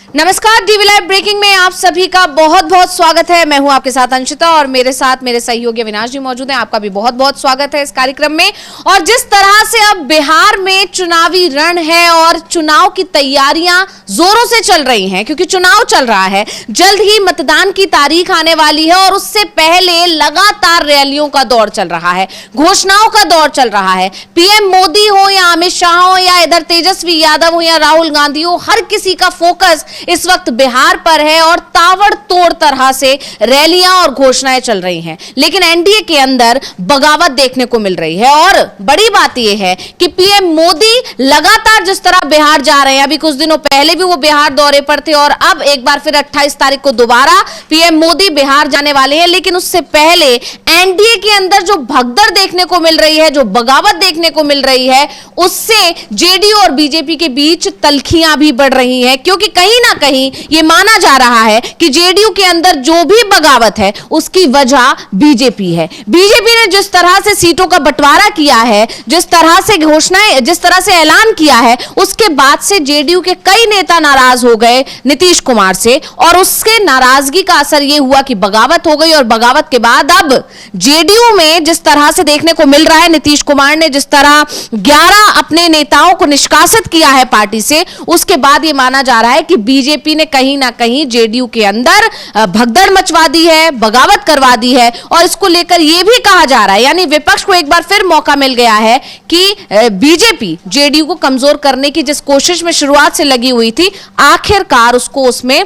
नमस्कार, DV live breaking में आप सभी का बहुत बहुत स्वागत है। मैं हूं आपके साथ अंशिता और मेरे साथ मेरे सहयोगी अविनाश जी मौजूद हैं। आपका भी बहुत बहुत स्वागत है इस कार्यक्रम में। और जिस तरह से अब बिहार में चुनावी रण है और चुनाव की तैयारियां जोरों से चल रही हैं, क्योंकि चुनाव चल रहा है, जल्द ही मतदान की तारीख आने वाली है और उससे पहले लगातार रैलियों का दौर चल रहा है, घोषणाओं का दौर चल रहा है। पीएम मोदी हो या अमित शाह हो या इधर तेजस्वी यादव हो या राहुल गांधी हो, हर किसी का फोकस इस वक्त बिहार पर है और ताबड़तोड़ तरह से रैलियां और घोषणाएं चल रही हैं। लेकिन एनडीए के अंदर बगावत देखने को मिल रही है और बड़ी बात यह है कि पीएम मोदी लगातार जिस तरह बिहार जा रहे हैं, अभी कुछ दिनों पहले भी वो बिहार दौरे पर थे और अब एक बार फिर 28 तारीख को दोबारा पीएम मोदी बिहार जाने वाले हैं। लेकिन उससे पहले एनडीए के अंदर जो भगदड़ देखने को मिल रही है, जो बगावत देखने को मिल रही है, उससे जेडीयू और बीजेपी के बीच तल्खियां भी बढ़ रही हैं, क्योंकि कहीं ना कहीं यह माना जा रहा है कि जेडीयू के अंदर जो भी बगावत है उसकी वजह बीजेपी है। बीजेपी ने जिस तरह से सीटों का बंटवारा किया है, जिस तरह से घोषणाएं, जिस तरह से ऐलान किया है, उसके बाद से जेडीयू के कई नेता नाराज हो गए नीतीश कुमार से और उसके नाराजगी का असर यह हुआ कि बगावत हो गई। और बगावत के बाद अब जेडीयू में जिस तरह से देखने को मिल रहा है, नीतीश कुमार ने जिस तरह 11 अपने नेताओं को निष्कासित किया है पार्टी से, उसके बाद यह माना जा रहा है कि बीजेपी ने कहीं ना कहीं जेडीयू के अंदर भगदड़ मचवा दी है, बगावत करवा दी है। और इसको लेकर यह भी कहा जा रहा है, यानी विपक्ष को एक बार फिर मौका मिल गया है कि बीजेपी जेडीयू को कमजोर करने की जिस कोशिश में शुरुआत से लगी हुई थी, आखिरकार उसको उसमें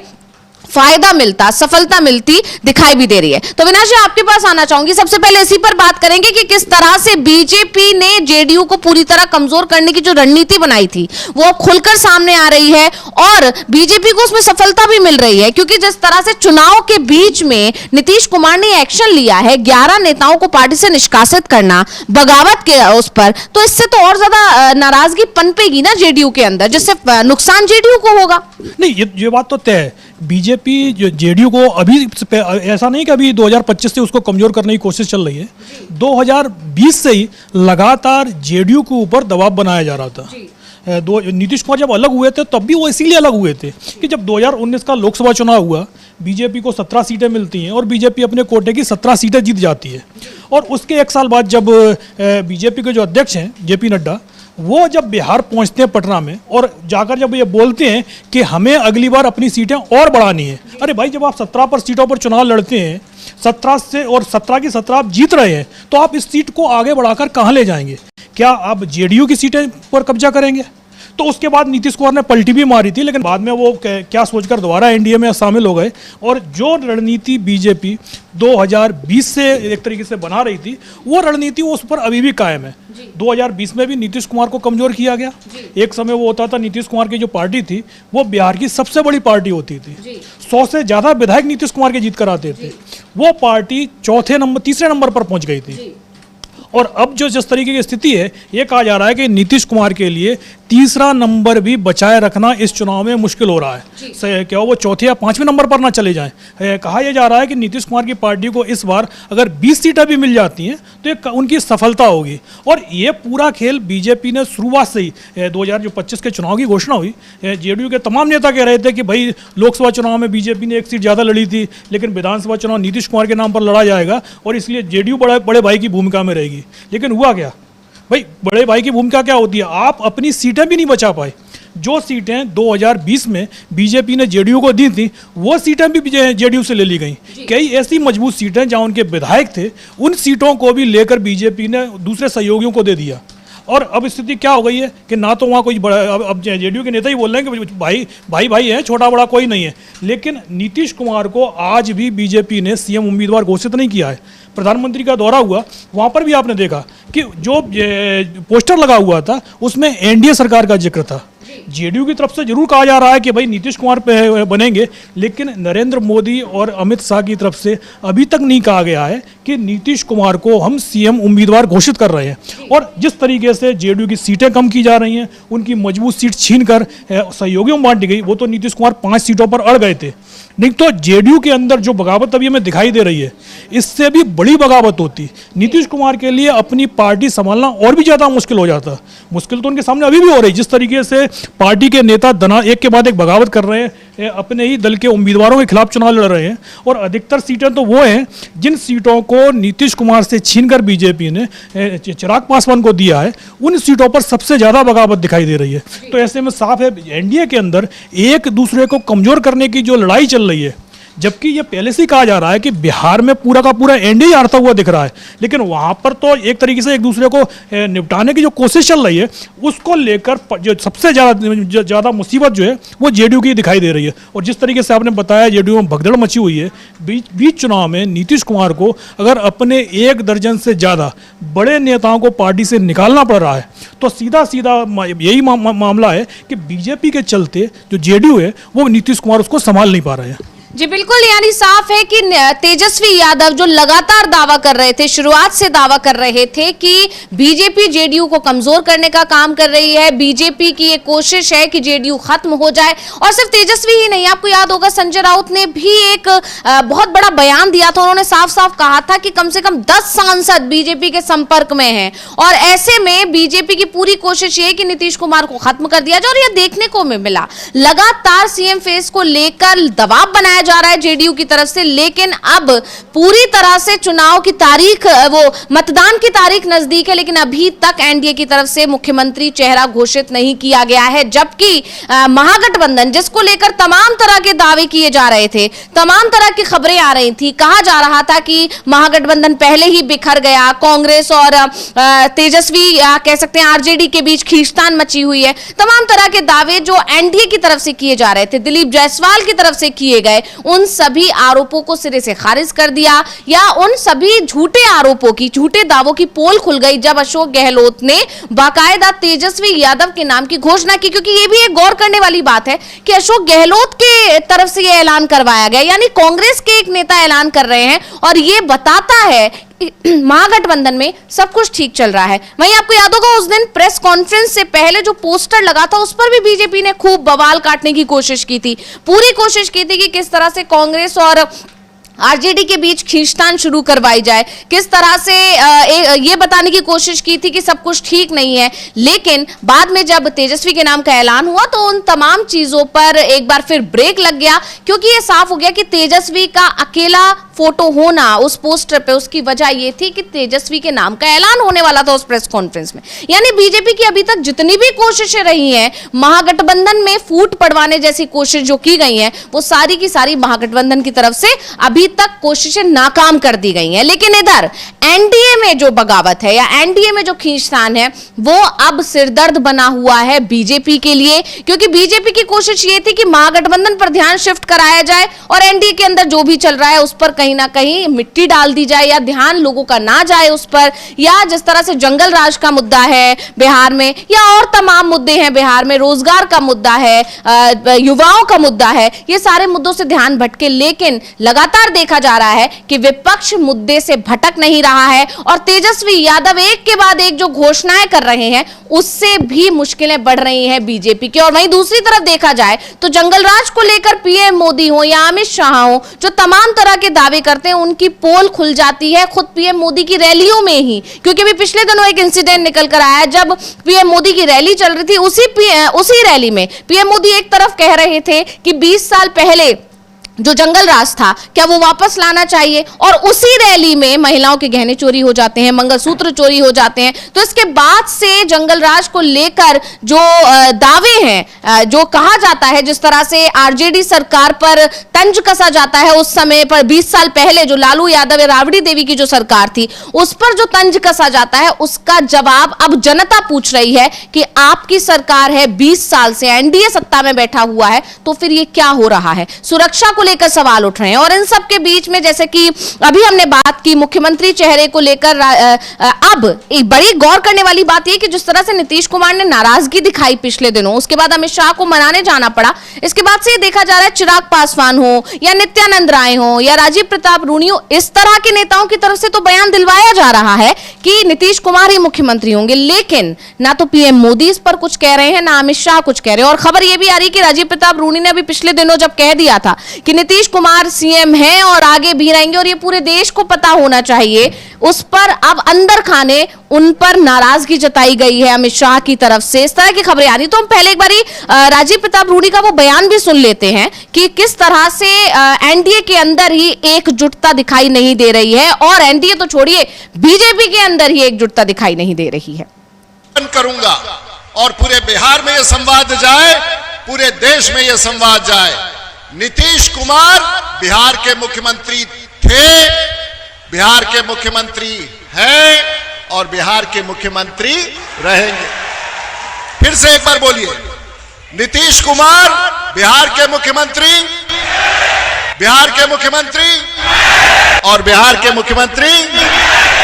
फायदा मिलता, सफलता मिलती दिखाई भी दे रही है। तो अविनाश जी, आपके पास आना चाहूंगी। सबसे पहले इसी पर बात करेंगे कि किस तरह से बीजेपी ने जेडीयू को पूरी तरह कमजोर करने की जो रणनीति बनाई थी वो खुलकर सामने आ रही है और बीजेपी को उसमें सफलता भी मिल रही है, क्योंकि जिस तरह से चुनाव के बीच में नीतीश कुमार ने एक्शन लिया है, 11 नेताओं को पार्टी से निष्कासित करना, बगावत के उस पर, तो इससे तो और ज्यादा नाराजगी पनपेगी ना जेडीयू के अंदर, जिससे नुकसान जेडीयू को होगा। नहीं, ये बात तो तय है। बीजेपी जो जेडीयू को अभी ऐसा नहीं कि अभी 2025 से उसको कमजोर करने की कोशिश चल रही है, 2020 से ही लगातार जेडीयू के ऊपर दबाव बनाया जा रहा था। नीतीश कुमार जब अलग हुए थे तब भी वो इसीलिए अलग हुए थे कि जब 2019 का लोकसभा चुनाव हुआ, बीजेपी को 17 सीटें मिलती हैं और बीजेपी अपने कोटे की 17 सीटें जीत जाती है। और उसके एक साल बाद जब बीजेपी के जो अध्यक्ष हैं जेपी नड्डा, वो जब बिहार पहुंचते हैं पटना में और जाकर जब ये बोलते हैं कि हमें अगली बार अपनी सीटें और बढ़ानी है। अरे भाई, जब आप 17 पर सीटों पर चुनाव लड़ते हैं, 17 से और 17 की 17 आप जीत रहे हैं, तो आप इस सीट को आगे बढ़ाकर कहाँ ले जाएंगे? क्या आप जेडीयू की सीटें पर कब्जा करेंगे? तो उसके बाद नीतीश कुमार ने पलटी भी मारी थी, लेकिन बाद में वो क्या सोचकर दोबारा एनडीए में शामिल हो गए। और जो रणनीति बीजेपी 2020 से एक तरीके से बना रही थी, वो रणनीति उस पर अभी भी कायम है। 2020 में भी नीतीश कुमार को कमजोर किया गया। एक समय वो होता था, नीतीश कुमार की जो पार्टी थी वो बिहार की सबसे बड़ी पार्टी होती थी, 100 से ज्यादा विधायक नीतीश कुमार के जीत कर आते थे। वो पार्टी तीसरे नंबर पर पहुंच गई थी। और अब जो जिस तरीके की स्थिति है, ये कहा जा रहा है कि नीतीश कुमार के लिए तीसरा नंबर भी बचाए रखना इस चुनाव में मुश्किल हो रहा है। क्या वो चौथे या 5वें नंबर पर ना चले जाएं। कहा यह जा रहा है कि नीतीश कुमार की पार्टी को इस बार अगर 20 सीटें भी मिल जाती हैं तो ये उनकी सफलता होगी। और ये पूरा खेल बीजेपी ने शुरुआत से ही 2025 के चुनाव की घोषणा हुई, जेडीयू के तमाम नेता कह रहे थे कि भाई लोकसभा चुनाव में बीजेपी ने 1 सीट ज़्यादा लड़ी थी, लेकिन विधानसभा चुनाव नीतीश कुमार के नाम पर लड़ा जाएगा और इसलिए जेडीयू बड़े भाई की भूमिका में रहेगी। लेकिन हुआ क्या भाई? बड़े भाई की भूमिका क्या होती है? आप अपनी सीटें भी नहीं बचा पाए। जो सीटें 2020 में बीजेपी ने जेडीयू को दी थी, वो सीटें भी जेडीयू से ले ली गई। कई ऐसी मजबूत सीटें जहां उनके विधायक थे, उन सीटों को भी लेकर बीजेपी ने दूसरे सहयोगियों को दे दिया। और अब स्थिति क्या हो गई है कि ना तो वहाँ कोई बड़ा, अब जेडीयू के नेता ही बोल रहे हैं कि भाई है, छोटा बड़ा कोई नहीं है। लेकिन नीतीश कुमार को आज भी बीजेपी ने सीएम उम्मीदवार घोषित नहीं किया है। प्रधानमंत्री का दौरा हुआ, वहाँ पर भी आपने देखा कि जो पोस्टर लगा हुआ था उसमें एनडीए सरकार का जिक्र था। जेडीयू की तरफ से जरूर कहा जा रहा है कि भाई नीतीश कुमार पे बनेंगे, लेकिन नरेंद्र मोदी और अमित शाह की तरफ से अभी तक नहीं कहा गया है कि नीतीश कुमार को हम सीएम उम्मीदवार घोषित कर रहे हैं। और जिस तरीके से जेडीयू की सीटें कम की जा रही हैं, उनकी मजबूत सीट छीनकर सहयोगियों में बांटी गई, वो तो नीतीश कुमार 5 सीटों पर अड़ गए थे। नहीं तो जेडीयू के अंदर जो बगावत अभी हमें दिखाई दे रही है, इससे भी बड़ी बगावत होती। नीतीश कुमार के लिए अपनी पार्टी संभालना और भी ज़्यादा मुश्किल हो जाता। मुश्किल तो उनके सामने अभी भी हो रही है। जिस तरीके से पार्टी के नेता एक के बाद एक बगावत कर रहे हैं, अपने ही दल के उम्मीदवारों के खिलाफ चुनाव लड़ रहे हैं, और अधिकतर सीटें तो वो हैं जिन सीटों को नीतीश कुमार से छीनकर बीजेपी ने चिराग पासवान को दिया है, उन सीटों पर सबसे ज्यादा बगावत दिखाई दे रही है। तो ऐसे में साफ है एनडीए के अंदर एक दूसरे को कमजोर करने की जो लड़ाई चल रही है, जबकि ये पहले से ही कहा जा रहा है कि बिहार में पूरा का पूरा एनडीए हारता हुआ दिख रहा है, लेकिन वहां पर तो एक तरीके से एक दूसरे को निपटाने की जो कोशिश चल रही है, उसको लेकर जो सबसे ज़्यादा मुसीबत जो है वो जेडीयू की दिखाई दे रही है। और जिस तरीके से आपने बताया जेडीयू में भगदड़ मची हुई है, बीच चुनाव में नीतीश कुमार को अगर अपने 1 दर्जन से ज़्यादा बड़े नेताओं को पार्टी से निकालना पड़ रहा है, तो सीधा यही मामला है कि बीजेपी के चलते जो जेडीयू है वो नीतीश कुमार उसको संभाल नहीं पा रहे हैं। जी बिल्कुल, यानी साफ है कि तेजस्वी यादव जो लगातार दावा कर रहे थे, शुरुआत से दावा कर रहे थे कि बीजेपी जेडीयू को कमजोर करने का काम कर रही है, बीजेपी की ये कोशिश है कि जेडीयू खत्म हो जाए। और सिर्फ तेजस्वी ही नहीं, आपको याद होगा संजय राउत ने भी एक बहुत बड़ा बयान दिया था। उन्होंने साफ साफ कहा था कि कम से कम 10 सांसद बीजेपी के संपर्क में हैं, और ऐसे में बीजेपी की पूरी कोशिश ये है कि नीतीश कुमार को खत्म कर दिया जाए। और यह देखने को मिला, लगातार सीएम फेस को लेकर दबाव बनाया जा रहा है जेडीयू की तरफ से, लेकिन अब पूरी तरह से चुनाव की तारीख, वो मतदान की तारीख नजदीक है, लेकिन अभी तक एनडीए की तरफ से मुख्यमंत्री चेहरा घोषित नहीं किया गया है। जबकि महागठबंधन, जिसको लेकर तमाम तरह के दावे किए जा रहे थे, तमाम तरह की खबरें आ रही थी, कहा जा रहा था कि महागठबंधन पहले ही बिखर गया, कांग्रेस और तेजस्वी कह सकते हैं आरजेडी के बीच खींचतान मची हुई है, तमाम तरह के दावे जो एनडीए की तरफ से किए जा रहे थे, दिलीप जायसवाल की तरफ से किए गए, उन सभी आरोपों को सिरे से खारिज कर दिया, या उन सभी झूठे आरोपों की, झूठे दावों की पोल खुल गई जब अशोक गहलोत ने बाकायदा तेजस्वी यादव के नाम की घोषणा की। क्योंकि ये भी एक गौर करने वाली बात है कि अशोक गहलोत के तरफ से यह ऐलान करवाया गया, यानी कांग्रेस के एक नेता ऐलान कर रहे हैं, और ये बताता है महागठबंधन में सब कुछ ठीक चल रहा है। वहीं आपको याद होगा उस दिन प्रेस कॉन्फ्रेंस से पहले जो पोस्टर लगा था, उस पर भी बीजेपी ने खूब बवाल काटने की कोशिश की थी, पूरी कोशिश की थी कि किस तरह से कांग्रेस और आरजेडी के बीच खींचतान शुरू करवाई जाए, किस तरह से ये बताने की कोशिश की थी कि सब कुछ ठीक नहीं है। लेकिन बाद में जब तेजस्वी के नाम का ऐलान हुआ तो उन तमाम चीजों पर एक बार फिर ब्रेक लग गया, क्योंकि ये साफ हो गया कि तेजस्वी का अकेला फोटो होना उस पोस्टर पे, उसकी वजह ये थी कि तेजस्वी के नाम का ऐलान होने वाला था उस प्रेस कॉन्फ्रेंस में। यानी बीजेपी की अभी तक जितनी भी कोशिशें रही हैं महागठबंधन में फूट पड़वाने जैसी कोशिश जो की गई हैं, वो सारी की सारी महागठबंधन की तरफ से अभी तक कोशिशें नाकाम कर दी गई हैं। लेकिन इधर एनडीए में जो बगावत है या एनडीए में जो खींचतान है, वो अब सिरदर्द बना हुआ है बीजेपी के लिए, क्योंकि बीजेपी की कोशिश ये थी कि महागठबंधन पर ध्यान शिफ्ट कराया जाए और एनडीए के अंदर जो भी चल रहा है उस पर कहीं ना कहीं मिट्टी डाल दी जाए, या ध्यान लोगों का ना जाए उस पर, या जिस तरह से जंगल राज का मुद्दा है बिहार में, या और तमाम मुद्दे हैं बिहार में, रोजगार का मुद्दा है, युवाओं का मुद्दा है, ये सारे मुद्दों से ध्यान भटके। लेकिन लगातार देखा जा रहा है कि विपक्ष मुद्दे से भटक नहीं रहा है, और तेजस्वी यादव एक के बाद एक जो घोषणाएं कर रहे हैं उससे भी मुश्किलें बढ़ रही हैं बीजेपी की। और वहीं दूसरी तरफ देखा जाए तो जंगल राज को लेकर पीएम मोदी हो या अमित शाह हो, जो तमाम तरह के दावे करते हैं, उनकी पोल खुल जाती है खुद पीएम मोदी की रैलियों में ही। क्योंकि अभी पिछले दिनों एक इंसिडेंट निकल कर आया, जब पीएम मोदी की रैली चल रही थी, उसी रैली में पीएम मोदी एक तरफ कह रहे थे कि 20 साल पहले जो जंगल राज था क्या वो वापस लाना चाहिए, और उसी रैली में महिलाओं के गहने चोरी हो जाते हैं, मंगलसूत्र चोरी हो जाते हैं। तो इसके बाद से जंगल राज को लेकर जो दावे हैं, जो कहा जाता है, जिस तरह से आरजेडी सरकार पर तंज कसा जाता है, उस समय पर 20 साल पहले जो लालू यादव या राबड़ी देवी की जो सरकार थी उस पर जो तंज कसा जाता है, उसका जवाब अब जनता पूछ रही है कि आपकी सरकार है, 20 साल से एनडीए सत्ता में बैठा हुआ है, तो फिर ये क्या हो रहा है। सुरक्षा को लेकर सवाल उठ रहे हैं, और इन सब के बीच में जैसे कि अभी हमने बात की मुख्यमंत्री चेहरे को लेकर, अब एक बड़ी गौर करने वाली बात यह कि जिस तरह से नीतीश कुमार ने नाराजगी दिखाई पिछले दिनों, उसके बाद अमित शाह को मनाने जाना पड़ा, इसके बाद से ये देखा जा रहा है चिराग पासवान हो या नित्यानंद राय हो या राजीव प्रताप रूडी हो, इस तरह के नेताओं की तरफ से तो बयान दिलवाया जा रहा है कि नीतीश कुमार ही मुख्यमंत्री होंगे, लेकिन ना तो पीएम मोदी इस पर कुछ कह रहे हैं, ना अमित शाह कुछ कह रहे हैं। और खबर यह भी आ रही है कि राजीव प्रताप रूडी ने अभी पिछले दिनों जब कह दिया था कि कि नीतीश कुमार सीएम हैं और आगे भी रहेंगे और ये पूरे देश को पता होना चाहिए, उस पर अब अंदर खाने उन पर नाराजगी जताई गई है अमित शाह की तरफ से, इस तरह की खबरें आ रही। तो हम पहले एक बारी राजीव प्रताप रूडी का वो बयान भी सुन लेते हैं कि किस तरह से एनडीए के अंदर ही एकजुटता दिखाई नहीं दे रही है, और एनडीए तो छोड़िए बीजेपी के अंदर ही एकजुटता दिखाई नहीं दे रही है। करूंगा और पूरे बिहार में यह संवाद जाए, पूरे देश में यह संवाद जाए। नीतीश कुमार बिहार के मुख्यमंत्री थे, बिहार के मुख्यमंत्री हैं और बिहार के मुख्यमंत्री रहेंगे। फिर से एक बार बोलिए, नीतीश कुमार बिहार के मुख्यमंत्री, बिहार के मुख्यमंत्री और बिहार के मुख्यमंत्री।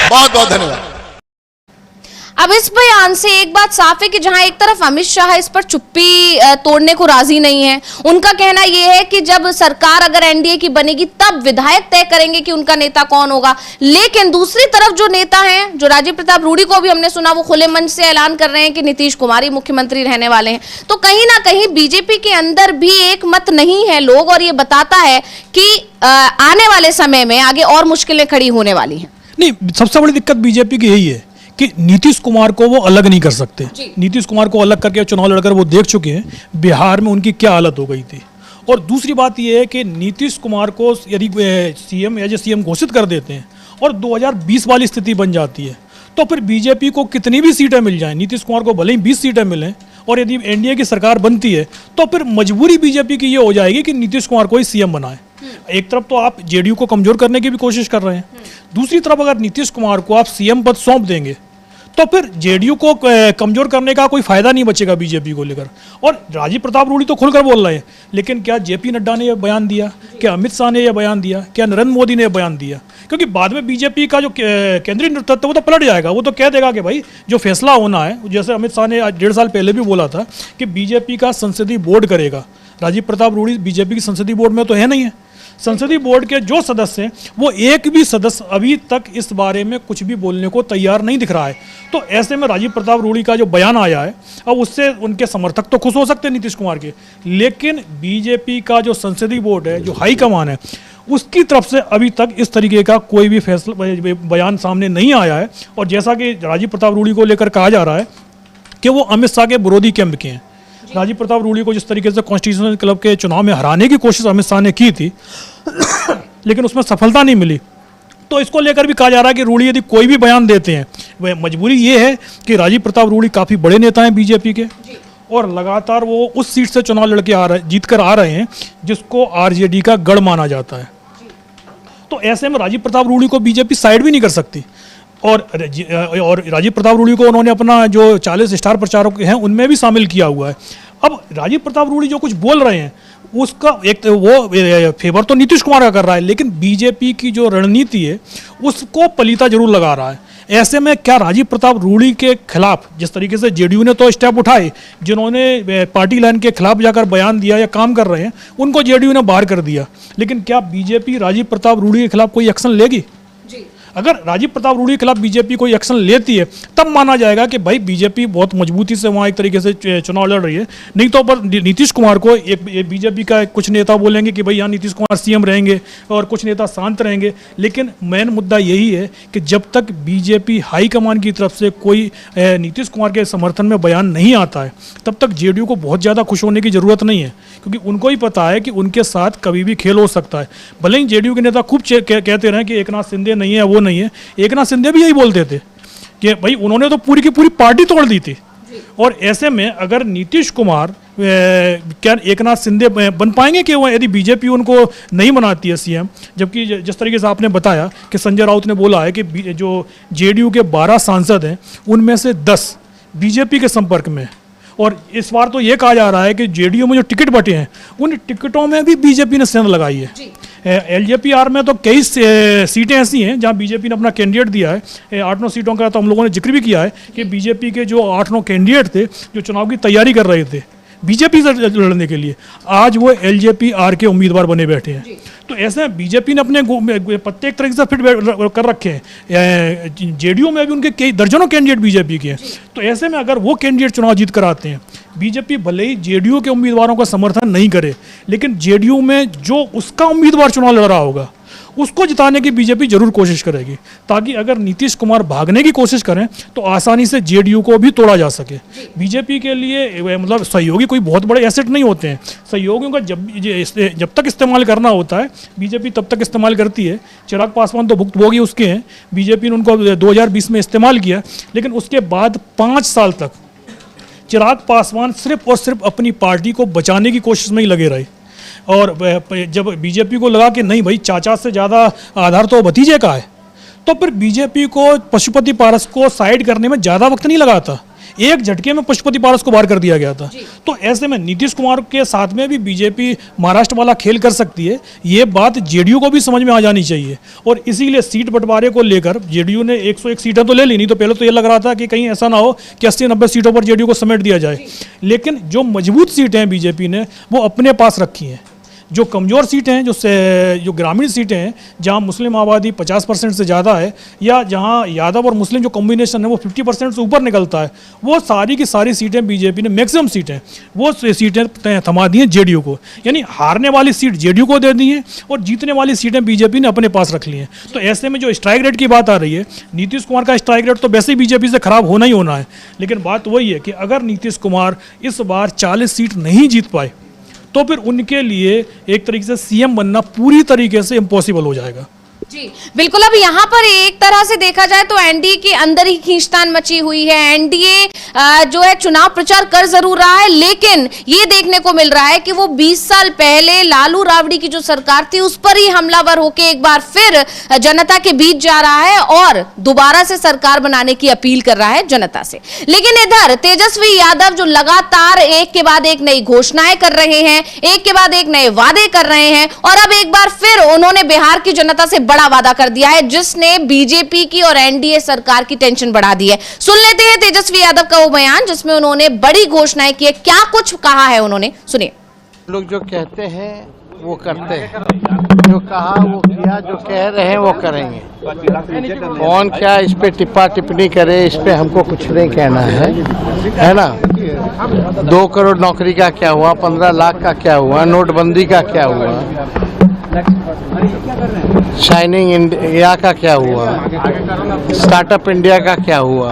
बहुत बहुत धन्यवाद। अब इस बयान से एक बात साफ है कि जहां एक तरफ अमित शाह इस पर चुप्पी तोड़ने को राजी नहीं है, उनका कहना यह है कि जब सरकार अगर एनडीए की बनेगी तब विधायक तय करेंगे कि उनका नेता कौन होगा। लेकिन दूसरी तरफ जो नेता हैं, जो राजीव प्रताप रूडी को भी हमने सुना, वो खुले मंच से ऐलान कर रहे हैं कि नीतीश कुमार ही मुख्यमंत्री रहने वाले हैं। तो कहीं ना कहीं बीजेपी के अंदर भी एक मत नहीं है लोग, और ये बताता है कि आने वाले समय में आगे और मुश्किलें खड़ी होने वाली हैं। नहीं, सबसे बड़ी दिक्कत बीजेपी की यही है कि नीतीश कुमार को वो अलग नहीं कर सकते। नीतीश कुमार को अलग करके चुनाव लड़कर वो देख चुके हैं बिहार में उनकी क्या हालत हो गई थी। और दूसरी बात ये है कि नीतीश कुमार को यदि सीएम एज ए सीएम घोषित कर देते हैं और 2020 वाली स्थिति बन जाती है, तो फिर बीजेपी को कितनी भी सीटें मिल जाएं, नीतीश कुमार को भले ही 20 सीटें मिलें, और यदि एनडीए की सरकार बनती है तो फिर मजबूरी बीजेपी की ये हो जाएगी कि नीतीश कुमार को ही सीएम बनाए। एक तरफ तो आप जेडीयू को कमजोर करने की भी कोशिश कर रहे हैं, दूसरी तरफ अगर नीतीश कुमार को आप सीएम पद सौंप देंगे तो फिर जेडीयू को कमजोर करने का कोई फायदा नहीं बचेगा बीजेपी को लेकर। और राजीव प्रताप रूडी तो खुलकर बोल रहे हैं, लेकिन क्या जेपी नड्डा ने यह बयान दिया, क्या अमित शाह ने यह बयान दिया, क्या नरेंद्र मोदी ने यह बयान दिया? क्योंकि बाद में बीजेपी का जो केंद्रीय नेतृत्व वो तो पलट जाएगा, वो तो कह देगा कि भाई जो फैसला होना है, जैसे अमित शाह ने 1.5 साल पहले भी बोला था कि बीजेपी का संसदीय बोर्ड करेगा। राजीव प्रताप रूडी बीजेपी की संसदीय बोर्ड में तो है नहीं है। संसदीय बोर्ड के जो सदस्य हैं वो एक भी सदस्य अभी तक इस बारे में कुछ भी बोलने को तैयार नहीं दिख रहा है। तो ऐसे में राजीव प्रताप रूडी का जो बयान आया है, अब उससे उनके समर्थक तो खुश हो सकते हैं नीतीश कुमार के, लेकिन बीजेपी का जो संसदीय बोर्ड है, जो हाईकमान है, उसकी तरफ से अभी तक इस तरीके का कोई भी फैसला बयान सामने नहीं आया है। और जैसा कि राजीव प्रताप रूडी को लेकर कहा जा रहा है कि वो अमित शाह के विरोधी कैंप के हैं। राजीव प्रताप रूडी को जिस तरीके से कॉन्स्टिट्यूशनल क्लब के चुनाव में हराने की कोशिश अमित शाह ने की थी लेकिन उसमें सफलता नहीं मिली, तो इसको लेकर भी कहा जा रहा है कि रूडी यदि कोई भी बयान देते हैं, वह मजबूरी ये है कि राजीव प्रताप रूडी काफ़ी बड़े नेता हैं बीजेपी के, और लगातार वो उस सीट से चुनाव लड़के जीत कर आ रहे हैं जिसको आरजेडी का गढ़ माना जाता है। तो ऐसे में राजीव प्रताप रूडी को बीजेपी साइड भी नहीं कर सकती। और राजीव प्रताप रूडी को उन्होंने अपना जो 40 स्टार प्रचारक हैं उनमें भी शामिल किया हुआ है। अब राजीव प्रताप रूडी जो कुछ बोल रहे हैं उसका एक तो वो फेवर तो नीतीश कुमार का कर रहा है, लेकिन बीजेपी की जो रणनीति है उसको पलीता जरूर लगा रहा है। ऐसे में क्या राजीव प्रताप रूडी के खिलाफ, जिस तरीके से जेडीयू ने तो स्टेप उठाए, जिन्होंने पार्टी लाइन के खिलाफ जाकर बयान दिया या काम कर रहे हैं उनको जेडीयू ने बाहर कर दिया, लेकिन क्या बीजेपी राजीव प्रताप रूडी के खिलाफ कोई एक्शन लेगी? अगर राजीव प्रताप रूडी के खिलाफ बीजेपी कोई एक्शन लेती है तब माना जाएगा कि भाई बीजेपी बहुत मजबूती से वहाँ एक तरीके से चुनाव लड़ रही है। नहीं तो पर नीतीश कुमार को एक बीजेपी का कुछ नेता बोलेंगे कि भाई यहाँ नीतीश कुमार सीएम रहेंगे और कुछ नेता शांत रहेंगे, लेकिन मेन मुद्दा यही है कि जब तक बीजेपी हाईकमान की तरफ से कोई नीतीश कुमार के समर्थन में बयान नहीं आता है तब तक जेडीयू को बहुत ज़्यादा खुश होने की ज़रूरत नहीं है, क्योंकि उनको ही पता है कि उनके साथ कभी भी खेल हो सकता है। भले ही जेडीयू के नेता खूब कहते रहे कि एकनाथ शिंदे नहीं है, वो नहीं है, एकनाथ शिंदे भी यही बोलते थे कि भाई उन्होंने तो पूरी की पूरी पार्टी तोड़ दी थी। और ऐसे में अगर नीतीश कुमार क्या एकनाथ शिंदे बन पाएंगे कि वो यदि बीजेपी उनको नहीं बनाती है सीएम? जबकि जिस तरीके से आपने बताया कि संजय राउत ने बोला है कि जो जेडीयू के 12 सांसद हैं उनमें से 10 बीजेपी के संपर्क में, और इस बार तो ये कहा जा रहा है कि जेडीयू में जो टिकट बटे हैं उन टिकटों में भी बीजेपी ने सेंध लगाई है। एलजेपीआर में तो कई सीटें ऐसी हैं जहां बीजेपी ने अपना कैंडिडेट दिया है। 8-9 सीटों का तो हम लोगों ने जिक्र भी किया है कि बीजेपी के जो 8-9 कैंडिडेट थे जो चुनाव की तैयारी कर रहे थे बीजेपी से लड़ने के लिए, आज वो एलजेपीआर के उम्मीदवार बने बैठे हैं। तो ऐसे बीजेपी ने अपने पत्ते एक तरीके से फिट कर रखे हैं। जेडीयू में भी उनके कई दर्जनों कैंडिडेट बीजेपी के हैं। तो ऐसे में अगर वो कैंडिडेट चुनाव जीत कर आते हैं बीजेपी भले ही जेडीयू के उम्मीदवारों का समर्थन नहीं करे, लेकिन जेडीयू में जो उसका उम्मीदवार चुनाव लड़ रहा होगा उसको जिताने की बीजेपी जरूर कोशिश करेगी, ताकि अगर नीतीश कुमार भागने की कोशिश करें तो आसानी से जेडीयू को भी तोड़ा जा सके। बीजेपी के लिए मतलब सहयोगी कोई बहुत बड़े एसेट नहीं होते हैं। सहयोगियों का जब तक इस्तेमाल करना होता है बीजेपी तब तक इस्तेमाल करती है। चिराग पासवान तो भुक्तभोगी उसके हैं, बीजेपी ने उनको 2020 में इस्तेमाल किया, लेकिन उसके बाद 5 साल तक चिराग पासवान सिर्फ और सिर्फ अपनी पार्टी को बचाने की कोशिश में ही लगे रहे। और जब बीजेपी को लगा कि नहीं भाई चाचा से ज़्यादा आधार तो भतीजे का है, तो फिर बीजेपी को पशुपति पारस को साइड करने में ज़्यादा वक्त नहीं लगा था। एक झटके में पशुपति पारस को बाहर कर दिया गया था। तो ऐसे में नीतीश कुमार के साथ में भी बीजेपी महाराष्ट्र वाला खेल कर सकती है। ये बात जेडीयू को भी समझ में आ जानी चाहिए, और इसीलिए सीट बंटवारे को लेकर जेडीयू ने 101 सीटें तो ले ली, नहीं तो पहले तो ये लग रहा था कि कहीं ऐसा ना हो कि 80-90 सीटों पर जेडीयू को समेट दिया जाए। लेकिन जो मजबूत सीटें हैं बीजेपी ने वो अपने पास रखी हैं। जो कमज़ोर सीटें हैं, जो ग्रामीण सीटें हैं, जहां मुस्लिम आबादी 50% से ज़्यादा है, या जहां यादव और मुस्लिम जो कॉम्बिनेशन है वो 50% से ऊपर निकलता है, वो सारी की सारी सीटें बीजेपी ने, मैक्सिमम सीटें वो सीटें थमा दी हैं जेडीयू को। यानी हारने वाली सीट जेडीयू को दे दी हैं और जीतने वाली सीटें बीजेपी ने अपने पास रख ली हैं। तो ऐसे में जो स्ट्राइक रेट की बात आ रही है, नीतीश कुमार का स्ट्राइक रेट तो वैसे ही बीजेपी से खराब होना ही होना है, लेकिन बात वही है कि अगर नीतीश कुमार इस बार 40 सीट नहीं जीत पाए तो फिर उनके लिए एक तरीके से सीएम बनना पूरी तरीके से इम्पॉसिबल हो जाएगा। जी बिल्कुल। अब यहाँ पर एक तरह से देखा जाए तो एनडीए के अंदर ही खींचतान मची हुई है। एनडीए जो है चुनाव प्रचार कर जरूर रहा है, लेकिन ये देखने को मिल रहा है कि वो 20 साल पहले लालू राबड़ी की जो सरकार थी उस पर ही हमलावर होकर एक बार फिर जनता के बीच जा रहा है और दोबारा से सरकार बनाने की अपील कर रहा है जनता से। लेकिन इधर तेजस्वी यादव जो लगातार एक के बाद एक नई घोषणाएं कर रहे हैं, एक के बाद एक नए वादे कर रहे हैं, और अब एक बार फिर उन्होंने बिहार की जनता से बड़ा वादा कर दिया है जिसने बीजेपी की और एनडीए सरकार की टेंशन बढ़ा दी है। सुन लेते हैं तेजस्वी यादव का वो बयान जिसमें उन्होंने बड़ी घोषणाएं की है। क्या कुछ कहा है उन्होंने, सुनिए। लोग जो कहते हैं वो करते हैं, जो कहा वो किया, जो कह रहे हैं वो करेंगे। कौन क्या इस पे टिप्पा टिप्पणी करे, इस पे हमको कुछ नहीं कहना है ना। 2 करोड़ नौकरी का क्या हुआ, 15 लाख का क्या हुआ, नोटबंदी का क्या हुआ, शाइनिंग इंडिया का क्या हुआ, स्टार्टअप इंडिया का क्या हुआ,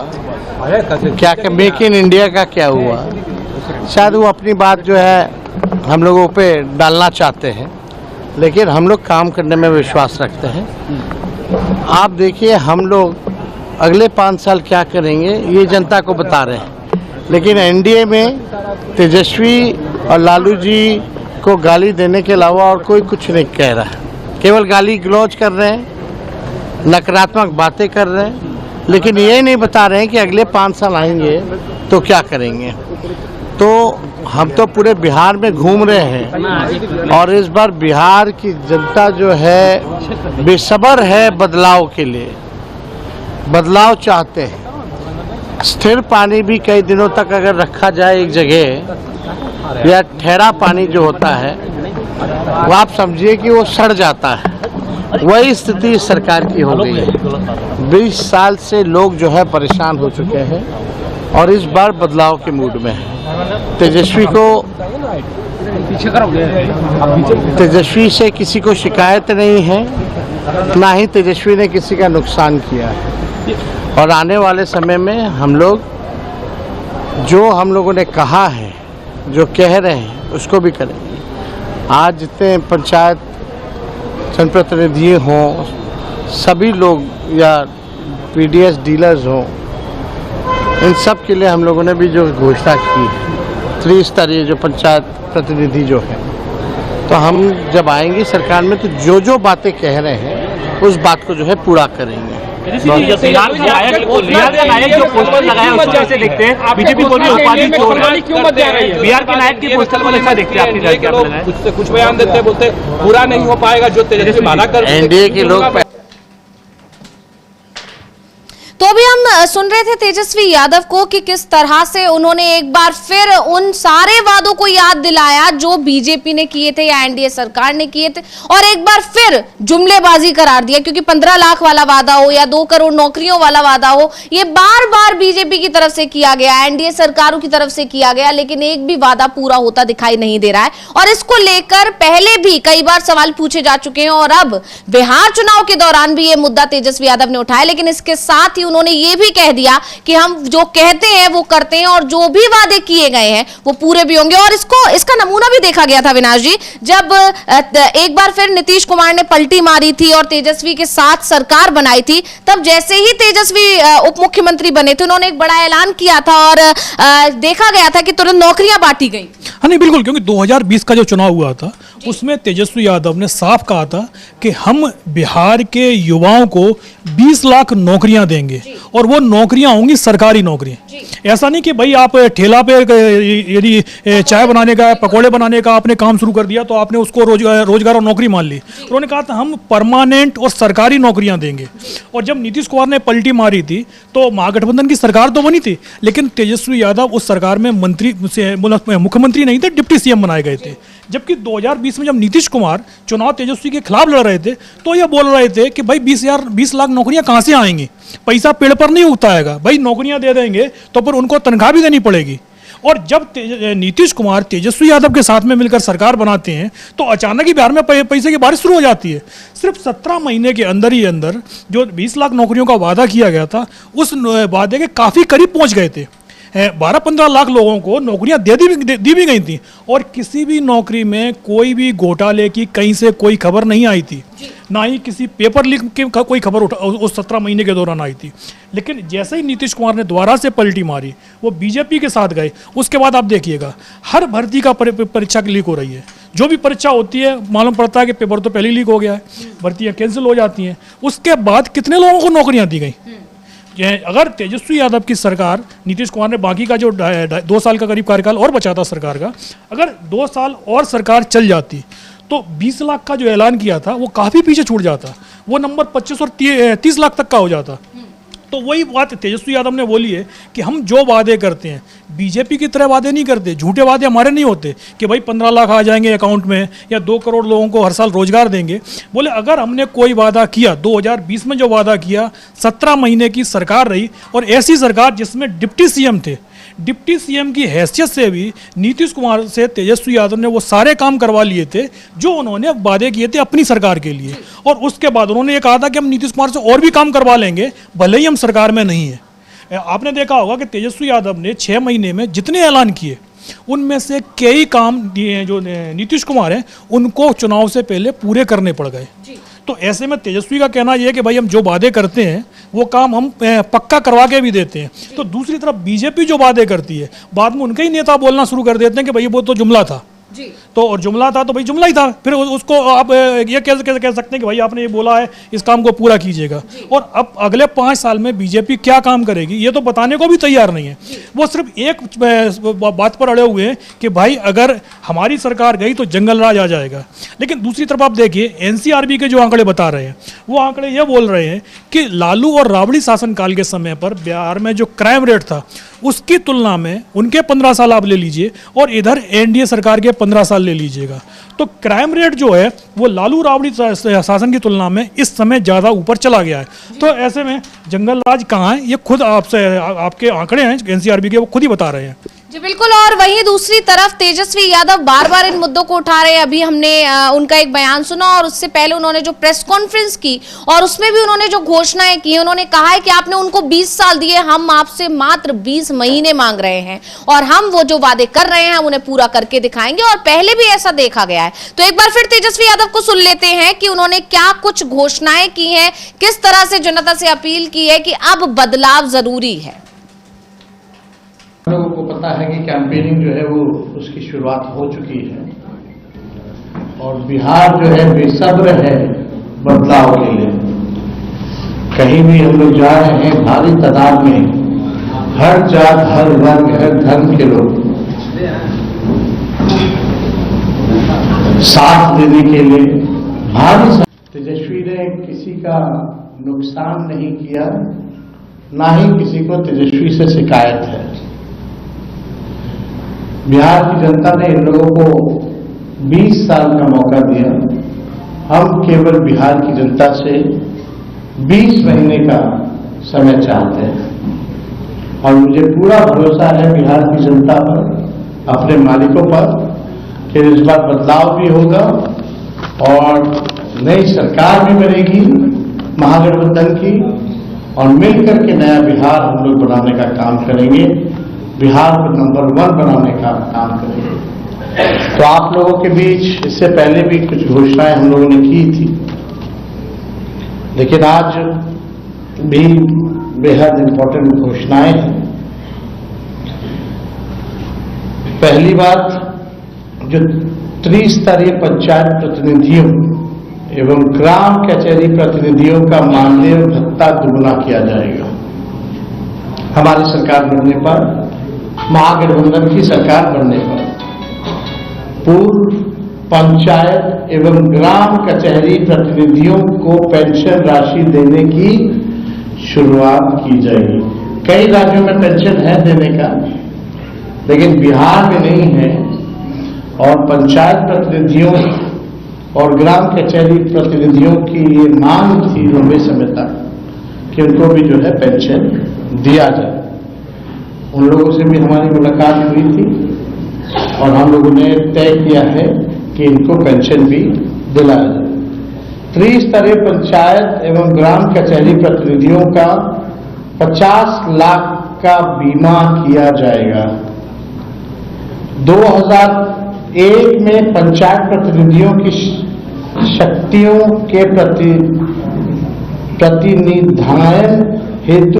क्या मेक इन इंडिया का क्या हुआ। शायद वो अपनी बात जो है हम लोगों पे डालना चाहते हैं, लेकिन हम लोग काम करने में विश्वास रखते हैं। आप देखिए हम लोग अगले 5 साल क्या करेंगे ये जनता को बता रहे हैं, लेकिन एनडीए में तेजस्वी और लालू जी को गाली देने के अलावा और कोई कुछ नहीं कह रहा है। केवल गाली गलौज कर रहे हैं, नकारात्मक बातें कर रहे हैं, लेकिन ये नहीं बता रहे हैं कि अगले 5 साल आएंगे तो क्या करेंगे। तो हम तो पूरे बिहार में घूम रहे हैं और इस बार बिहार की जनता जो है बेसब्र है बदलाव के लिए, बदलाव चाहते हैं। स्थिर पानी भी कई दिनों तक अगर रखा जाए एक जगह, या ठहरा पानी जो होता है वो आप समझिए कि वो सड़ जाता है, वही स्थिति इस सरकार की हो गई है। 20 साल से लोग जो है परेशान हो चुके हैं और इस बार बदलाव के मूड में है। तेजस्वी से किसी को शिकायत नहीं है, ना ही तेजस्वी ने किसी का नुकसान किया है, और आने वाले समय में हम लोग जो हम लोगों ने कहा है, जो कह रहे हैं उसको भी करेंगे। आज जितने पंचायत जनप्रतिनिधि हों, सभी लोग या पीडीएस डीलर्स हों, इन सब के लिए हम लोगों ने भी जो घोषणा की है, त्रिस्तरीय जो पंचायत प्रतिनिधि जो है, तो हम जब आएंगे सरकार में तो जो जो बातें कह रहे हैं उस बात को जो है पूरा करेंगे। बिहार के नायक जो पोस्टर लगाया उसको कैसे देखते हैं? बीजेपी बोल रही है उपाधि चोर है, क्यों मत जा रही है? बिहार के नायक की पोस्टर को कैसा देखते हैं? आपकी कुछ बयान देते हैं, बोलते पूरा नहीं हो पाएगा जो तेजस्वी वादा कर। एनडीए के लोग तो अभी हम सुन रहे थे तेजस्वी यादव को कि किस तरह से उन्होंने एक बार फिर उन सारे वादों को याद दिलाया जो बीजेपी ने किए थे या एनडीए सरकार ने किए थे, और एक बार फिर जुमलेबाजी करार दिया, क्योंकि 15 लाख वाला वादा हो या 2 करोड़ नौकरियों वाला वादा हो, ये बार बार बीजेपी की तरफ से किया गया, एनडीए सरकारों की तरफ से किया गया, लेकिन एक भी वादा पूरा होता दिखाई नहीं दे रहा है। और इसको लेकर पहले भी कई बार सवाल पूछे जा चुके हैं और अब बिहार चुनाव के दौरान भी ये मुद्दा तेजस्वी यादव ने उठाया, लेकिन इसके साथ ही उन्होंने ये भी कह दिया कि हम जो कहते हैं वो करते हैं और जो भी वादे किए गए हैं वो पूरे भी होंगे। और इसका नमूना भी देखा गया था विनाश जी, जब एक बार फिर नीतीश कुमार ने पलटी मारी थी और तेजस्वी के साथ सरकार बनाई थी, तब जैसे ही तेजस्वी उप मुख्यमंत्री बने थे उन्होंने एक बड़ा ऐलान किया था और देखा गया था कि तुरंत नौकरियां बांटी गई। हाँ नहीं बिल्कुल, क्योंकि 2020 का जो चुनाव हुआ था उसमें तेजस्वी यादव ने साफ कहा था कि हम बिहार के युवाओं को 20 लाख नौकरियां देंगे और वो नौकरियां होंगी सरकारी नौकरियां। ऐसा नहीं कि भाई आप ठेला पे यदि चाय बनाने का पकोड़े बनाने का आपने काम शुरू कर दिया तो आपने उसको रोजगार और नौकरी मान ली। उन्होंने कहा था हम परमानेंट और सरकारी नौकरियां देंगे। और जब नीतीश कुमार ने पलटी मारी थी तो महागठबंधन की सरकार तो बनी थी, लेकिन तेजस्वी यादव उस सरकार में मुख्यमंत्री नहीं थे, डिप्टी सीएम बनाए गए थे। जबकि 2020 में जब नीतीश कुमार चुनाव तेजस्वी के खिलाफ लड़ रहे थे तो ये बोल रहे थे कि भाई 20 लाख नौकरियां कहां से आएंगी, पैसा पेड़ पर नहीं उगता है, भाई नौकरियां दे देंगे तो पर उनको तनख्वाह भी देनी पड़ेगी। और जब नीतीश कुमार तेजस्वी यादव के साथ में मिलकर सरकार बनाते हैं तो अचानक ही बिहार में पैसे की बारिश शुरू हो जाती है। सिर्फ 17 महीने के अंदर ही अंदर जो 20 लाख नौकरियों का वादा किया गया था उस वादे के काफ़ी करीब पहुंच गए थे। 12-15 लाख लोगों को नौकरियां दी भी गई थी और किसी भी नौकरी में कोई भी घोटाले की कहीं से कोई खबर नहीं आई थी, ना ही किसी पेपर लीक की कोई खबर उस 17 महीने के दौरान आई थी। लेकिन जैसे ही नीतीश कुमार ने दोबारा से पलटी मारी, वो बीजेपी के साथ गए, उसके बाद आप देखिएगा हर भर्ती का परीक्षा लीक हो रही है। जो भी परीक्षा होती है मालूम पड़ता है कि पेपर तो पहले लीक हो गया है, भर्तियाँ कैंसिल हो जाती हैं। उसके बाद कितने लोगों को नौकरियाँ दी गई। अगर तेजस्वी यादव की सरकार, नीतीश कुमार ने बाकी का जो 2 साल का करीब कार्यकाल और बचा था सरकार का, अगर 2 साल और सरकार चल जाती तो 20 लाख का जो ऐलान किया था वो काफ़ी पीछे छूट जाता, वो नंबर 25 और 30 लाख तक का हो जाता। तो वही बात तेजस्वी यादव ने बोली है कि हम जो वादे करते हैं बीजेपी की तरह वादे नहीं करते, झूठे वादे हमारे नहीं होते कि भाई 15 लाख आ जाएंगे अकाउंट में या 2 करोड़ लोगों को हर साल रोजगार देंगे। बोले अगर हमने कोई वादा किया, 2020 में जो वादा किया, 17 महीने की सरकार रही और ऐसी सरकार जिसमें डिप्टी सीएम थे, डिप्टी सीएम की हैसियत से भी नीतीश कुमार से तेजस्वी यादव ने वो सारे काम करवा लिए थे जो उन्होंने वादे किए थे अपनी सरकार के लिए। और उसके बाद उन्होंने ये कहा था कि हम नीतीश कुमार से और भी काम करवा लेंगे भले ही हम सरकार में नहीं है। आपने देखा होगा कि तेजस्वी यादव ने 6 महीने में जितने ऐलान किए उनमें से कई काम जो नीतीश कुमार हैं उनको चुनाव से पहले पूरे करने पड़ गए। तो ऐसे में तेजस्वी का कहना यह है कि भाई हम जो वादे करते हैं वो काम हम पक्का करवा के भी देते हैं। तो दूसरी तरफ बीजेपी जो वादे करती है बाद में उनके ही नेता बोलना शुरू कर देते हैं कि भाई वो तो जुमला था जी। तो और जुमला था तो भाई जुमला ही था, फिर उसको आप ये कह सकते हैं कि भाई आपने ये बोला है इस काम को पूरा कीजिएगा। और अब अगले 5 साल में बीजेपी क्या काम करेगी ये तो बताने को भी तैयार नहीं है। वो सिर्फ एक बात पर अड़े हुए हैं कि भाई अगर हमारी सरकार गई तो जंगल राज आ जाएगा। लेकिन दूसरी तरफ आप देखिए एनसीआरबी के जो आंकड़े बता रहे हैं वो आंकड़े ये बोल रहे हैं कि लालू और राबड़ी शासनकाल के समय पर बिहार में जो क्राइम रेट था उसकी तुलना में उनके 15 साल आप ले लीजिए और इधर एनडीए सरकार के 15 साल ले लीजिएगा तो क्राइम रेट जो है वो लालू राबड़ी शासन की तुलना में इस समय ज़्यादा ऊपर चला गया है। तो ऐसे में जंगल राज कहाँ है ये खुद आपके आंकड़े हैं एनसीआरबी के वो खुद ही बता रहे हैं। जी बिल्कुल। और वहीं दूसरी तरफ तेजस्वी यादव बार बार इन मुद्दों को उठा रहे हैं। अभी हमने उनका एक बयान सुना और उससे पहले उन्होंने जो प्रेस कॉन्फ्रेंस की और उसमें भी उन्होंने जो घोषणाएं की, उन्होंने कहा है कि आपने उनको 20 साल दिए, हम आपसे मात्र 20 महीने मांग रहे हैं और हम वो जो वादे कर रहे हैं उन्हें पूरा करके दिखाएंगे। और पहले भी ऐसा देखा गया है। तो एक बार फिर तेजस्वी यादव को सुन लेते हैं कि उन्होंने क्या कुछ घोषणाएं की हैं, किस तरह से जनता से अपील की है कि अब बदलाव जरूरी है। लोगों को पता है कि कैंपेनिंग जो है वो उसकी शुरुआत हो चुकी है और बिहार जो है बेसब्र है बदलाव के लिए। कहीं भी हम लोग जा रहे हैं भारी तादाद में हर जात, हर वर्ग, हर धर्म के लोग साथ देने के लिए भारी। तेजस्वी ने किसी का नुकसान नहीं किया, ना ही किसी को तेजस्वी से शिकायत है। बिहार की जनता ने इन लोगों को 20 साल का मौका दिया। हम केवल बिहार की जनता से 20 महीने का समय चाहते हैं और मुझे पूरा भरोसा है बिहार की जनता पर, अपने मालिकों पर, कि इस बार बदलाव भी होगा और नई सरकार भी बनेगी महागठबंधन की, और मिलकर के नया बिहार हम लोग बनाने का काम करेंगे, बिहार को नंबर 1 बनाने का काम करेंगे। तो आप लोगों के बीच इससे पहले भी कुछ घोषणाएं हम लोगों ने की थी, लेकिन आज भी बेहद इंपॉर्टेंट घोषणाएं हैं। पहली बात, जो त्रिस्तरीय पंचायत प्रतिनिधियों एवं ग्राम कचहरी प्रतिनिधियों का मानदेय भत्ता दुगुना किया जाएगा। हमारी सरकार बनने पर, महागठबंधन की सरकार बनने पर, पूर्व पंचायत एवं ग्राम कचहरी प्रतिनिधियों को पेंशन राशि देने की शुरुआत की जाएगी। कई राज्यों में पेंशन है देने का, लेकिन बिहार में नहीं है। और पंचायत प्रतिनिधियों और ग्राम कचहरी प्रतिनिधियों की ये मांग थी लंबे समय तक कि उनको भी जो है पेंशन दिया जाए। उन लोगों से भी हमारी मुलाकात हुई थी और हम लोगों ने तय किया है कि इनको पेंशन भी दिलाया जाए। त्रिस्तरीय पंचायत एवं ग्राम कचहरी प्रतिनिधियों का 50 लाख का बीमा किया जाएगा। 2001 में पंचायत प्रतिनिधियों की शक्तियों के प्रतिनिधान हेतु।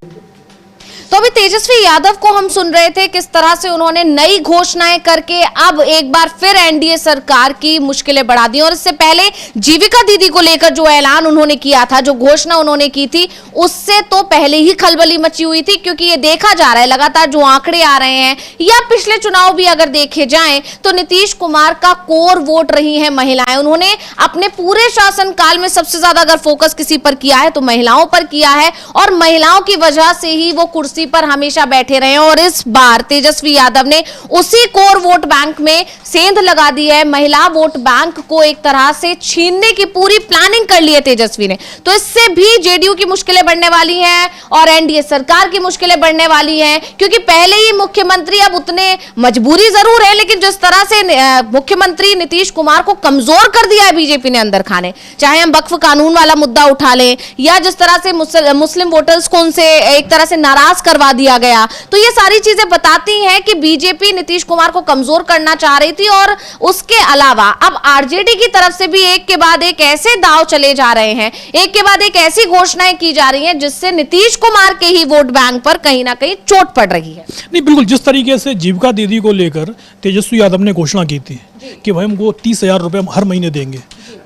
तो अभी तेजस्वी यादव को हम सुन रहे थे किस तरह से उन्होंने नई घोषणाएं करके अब एक बार फिर एनडीए सरकार की मुश्किलें बढ़ा दी। और इससे पहले जीविका दीदी को लेकर जो ऐलान उन्होंने किया था, जो घोषणा उन्होंने की थी, उससे तो पहले ही खलबली मची हुई थी, क्योंकि ये देखा जा रहा है लगातार जो आंकड़े आ रहे हैं, या पिछले चुनाव भी अगर देखे जाएं तो नीतीश कुमार का कोर वोट रही है महिलाएं। उन्होंने अपने पूरे शासनकाल में सबसे ज्यादा अगर फोकस किसी पर किया है तो महिलाओं पर किया है, और महिलाओं की वजह से ही वो कुर्सी पर हमेशा बैठे रहे। और इस बार तेजस्वी यादव ने उसी कोर वोट बैंक में सेंध लगा दी है। महिला वोट बैंक को एक तरह से छीनने की पूरी प्लानिंग कर ली है तेजस्वी ने। तो इससे भी जेडीयू की मुश्किलें बढ़ने वाली हैं और एनडीए सरकार की मुश्किलें बढ़ने वाली हैं, क्योंकि पहले ही मुख्यमंत्री अब उतने, मजबूरी जरूर है, लेकिन जिस तरह से मुख्यमंत्री नीतीश कुमार को कमजोर कर दिया है बीजेपी ने अंदर खाने, चाहे हम वक्फ कानून वाला मुद्दा उठा लें या जिस तरह से मुस्लिम वोटर्स को उनसे एक तरह से नाराज करवा दिया गया, तो ये सारी चीजें बताती हैं कि बीजेपी नीतीश कुमार को कमजोर करना चाह रही थी। और उसके अलावा अब आरजेडी की तरफ से भी एक के बाद एक ऐसे दाव चले जा रहे हैं, एक के बाद एक ऐसी घोषणाएं की जा रही हैं जिससे नीतीश कुमार के ही वोट बैंक पर कहीं ना कहीं चोट पड़ रही है। नहीं, बिल्कुल जिस तरीके से जीविका दीदी को लेकर तेजस्वी यादव ने घोषणा की थी कि भाई हमको 30,000 रुपये हर महीने देंगे,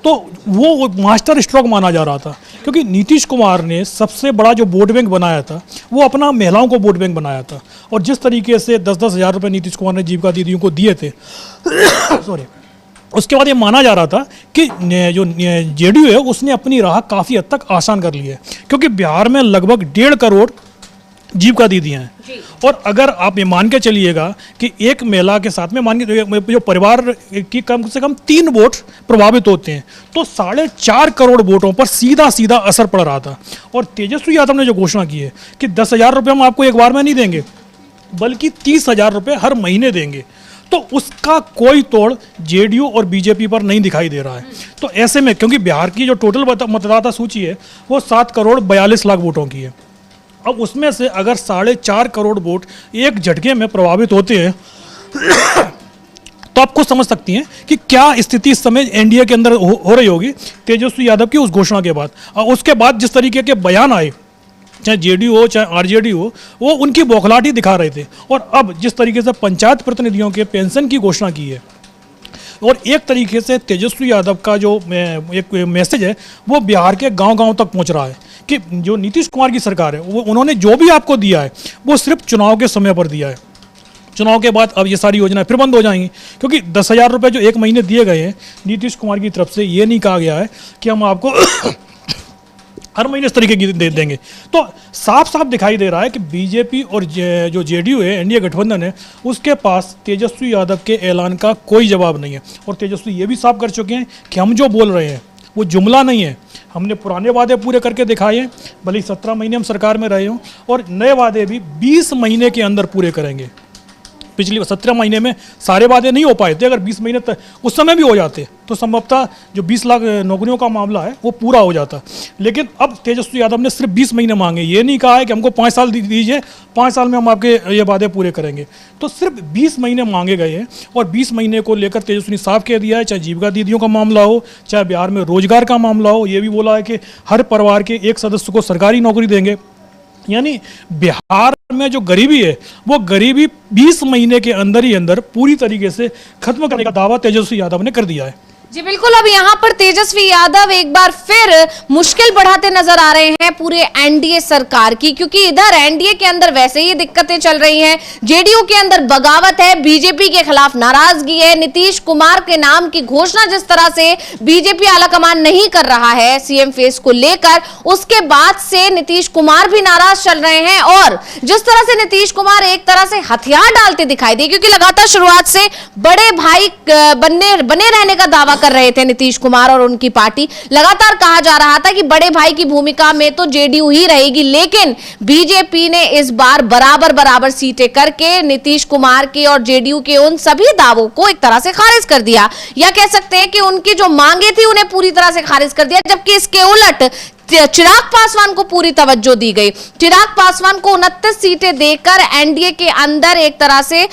तो वो मास्टर स्ट्रोक माना जा रहा था, क्योंकि नीतीश कुमार ने सबसे बड़ा जो वोट बैंक बनाया था वो अपना महिलाओं को वोट बैंक बनाया था। और जिस तरीके से 10-10 हज़ार रुपये नीतीश कुमार ने जीविका दीदियों को दिए थे सॉरी, उसके बाद ये माना जा रहा था कि जो जेडीयू है उसने अपनी राह काफ़ी हद तक आसान कर ली है, क्योंकि बिहार में लगभग 1.5 करोड़ जीविका दीदी हैं। और अगर आप ये मान के चलिएगा कि एक महिला के साथ में मान के जो परिवार की कम से कम 3 वोट प्रभावित होते हैं, तो 4.5 करोड़ वोटों पर सीधा सीधा असर पड़ रहा था। और तेजस्वी यादव ने जो घोषणा की है कि 10,000 रुपये हम आपको एक बार में नहीं देंगे, बल्कि 30,000 रुपये हर महीने देंगे, तो उसका कोई तोड़ जेडीयू और बीजेपी पर नहीं दिखाई दे रहा है। तो ऐसे में, क्योंकि बिहार की जो टोटल मतदाता सूची है वो 7 करोड़ 42 लाख वोटों की है, अब उसमें से अगर 4.5 करोड़ वोट एक झटके में प्रभावित होते हैं तो आप खुद समझ सकती हैं कि क्या स्थिति इस समय एनडीए के अंदर हो रही होगी तेजस्वी यादव की उस घोषणा के बाद। और उसके बाद जिस तरीके के बयान आए, चाहे जेडीयू हो चाहे आरजेडी हो, वो उनकी बौखलाहट दिखा रहे थे। और अब जिस तरीके से पंचायत प्रतिनिधियों के पेंशन की घोषणा की है, और एक तरीके से तेजस्वी यादव का जो एक मैसेज है वो बिहार के गांव-गांव तक पहुंच रहा है कि जो नीतीश कुमार की सरकार है वो उन्होंने जो भी आपको दिया है वो सिर्फ चुनाव के समय पर दिया है। चुनाव के बाद अब ये सारी योजनाएं फिर बंद हो जाएंगी, क्योंकि 10,000 रुपये जो एक महीने दिए गए हैं नीतीश कुमार की तरफ से, ये नहीं कहा गया है कि हम आपको हर महीने इस तरीके की दे देंगे। तो साफ साफ दिखाई दे रहा है कि बीजेपी और जो जेडीयू है, एनडीए गठबंधन है, उसके पास तेजस्वी यादव के ऐलान का कोई जवाब नहीं है। और तेजस्वी ये भी साफ कर चुके हैं कि हम जो बोल रहे हैं वो जुमला नहीं है, हमने पुराने वादे पूरे करके दिखाए हैं, भले ही 17 महीने हम सरकार में रहे हों, और नए वादे भी 20 महीने के अंदर पूरे करेंगे। पिछले 17 महीने में सारे वादे नहीं हो पाए थे, अगर 20 महीने तक उस समय भी हो जाते तो संभवतः जो 20 लाख नौकरियों का मामला है वो पूरा हो जाता। लेकिन अब तेजस्वी यादव ने सिर्फ 20 महीने मांगे, ये नहीं कहा है कि हमको 5 साल दीजिए, 5 साल में हम आपके ये वादे पूरे करेंगे। तो सिर्फ 20 महीने मांगे गए हैं, और 20 महीने को लेकर तेजस्वी ने साफ कह दिया है, चाहे जीविका दीदियों का मामला हो, चाहे बिहार में रोजगार का मामला हो, ये भी बोला है कि हर परिवार के एक सदस्य को सरकारी नौकरी देंगे। यानी बिहार में जो गरीबी है वो गरीबी 20 महीने के अंदर ही अंदर पूरी तरीके से खत्म करने का दावा तेजस्वी यादव ने कर दिया है। जी बिल्कुल। अब यहाँ पर तेजस्वी यादव एक बार फिर मुश्किल बढ़ाते नजर आ रहे हैं पूरे एनडीए सरकार की, क्योंकि इधर एनडीए के अंदर वैसे ही दिक्कतें चल रही हैं, जेडीयू के अंदर बगावत है, बीजेपी के खिलाफ नाराजगी है, नीतीश कुमार के नाम की घोषणा जिस तरह से बीजेपी आलाकमान नहीं कर रहा है सीएम फेस को लेकर, उसके बाद से नीतीश कुमार भी नाराज चल रहे हैं। और जिस तरह से नीतीश कुमार एक तरह से हथियार डालते दिखाई दिए, क्योंकि लगातार शुरुआत से बड़े भाई बने रहने का दावा कर रहे थे नीतीश कुमार और उनकी पार्टी, लगातार कहा जा रहा था कि बड़े भाई की भूमिका में तो जेडीयू ही रहेगी, लेकिन बीजेपी ने इस बार बराबर सीटें करके नीतीश कुमार के और जेडीयू के उन सभी दावों को एक तरह से खारिज कर दिया, या कह सकते हैं कि उनकी जो मांगे थी उन्हें पूरी तरह से खारिज कर दिया। जबकि इसके उलट चिराग पासवान को पूरी तवज्जो दी गई। चिराग पासवान को 29 सीटें देकर एनडीए के अंदर एक तरह से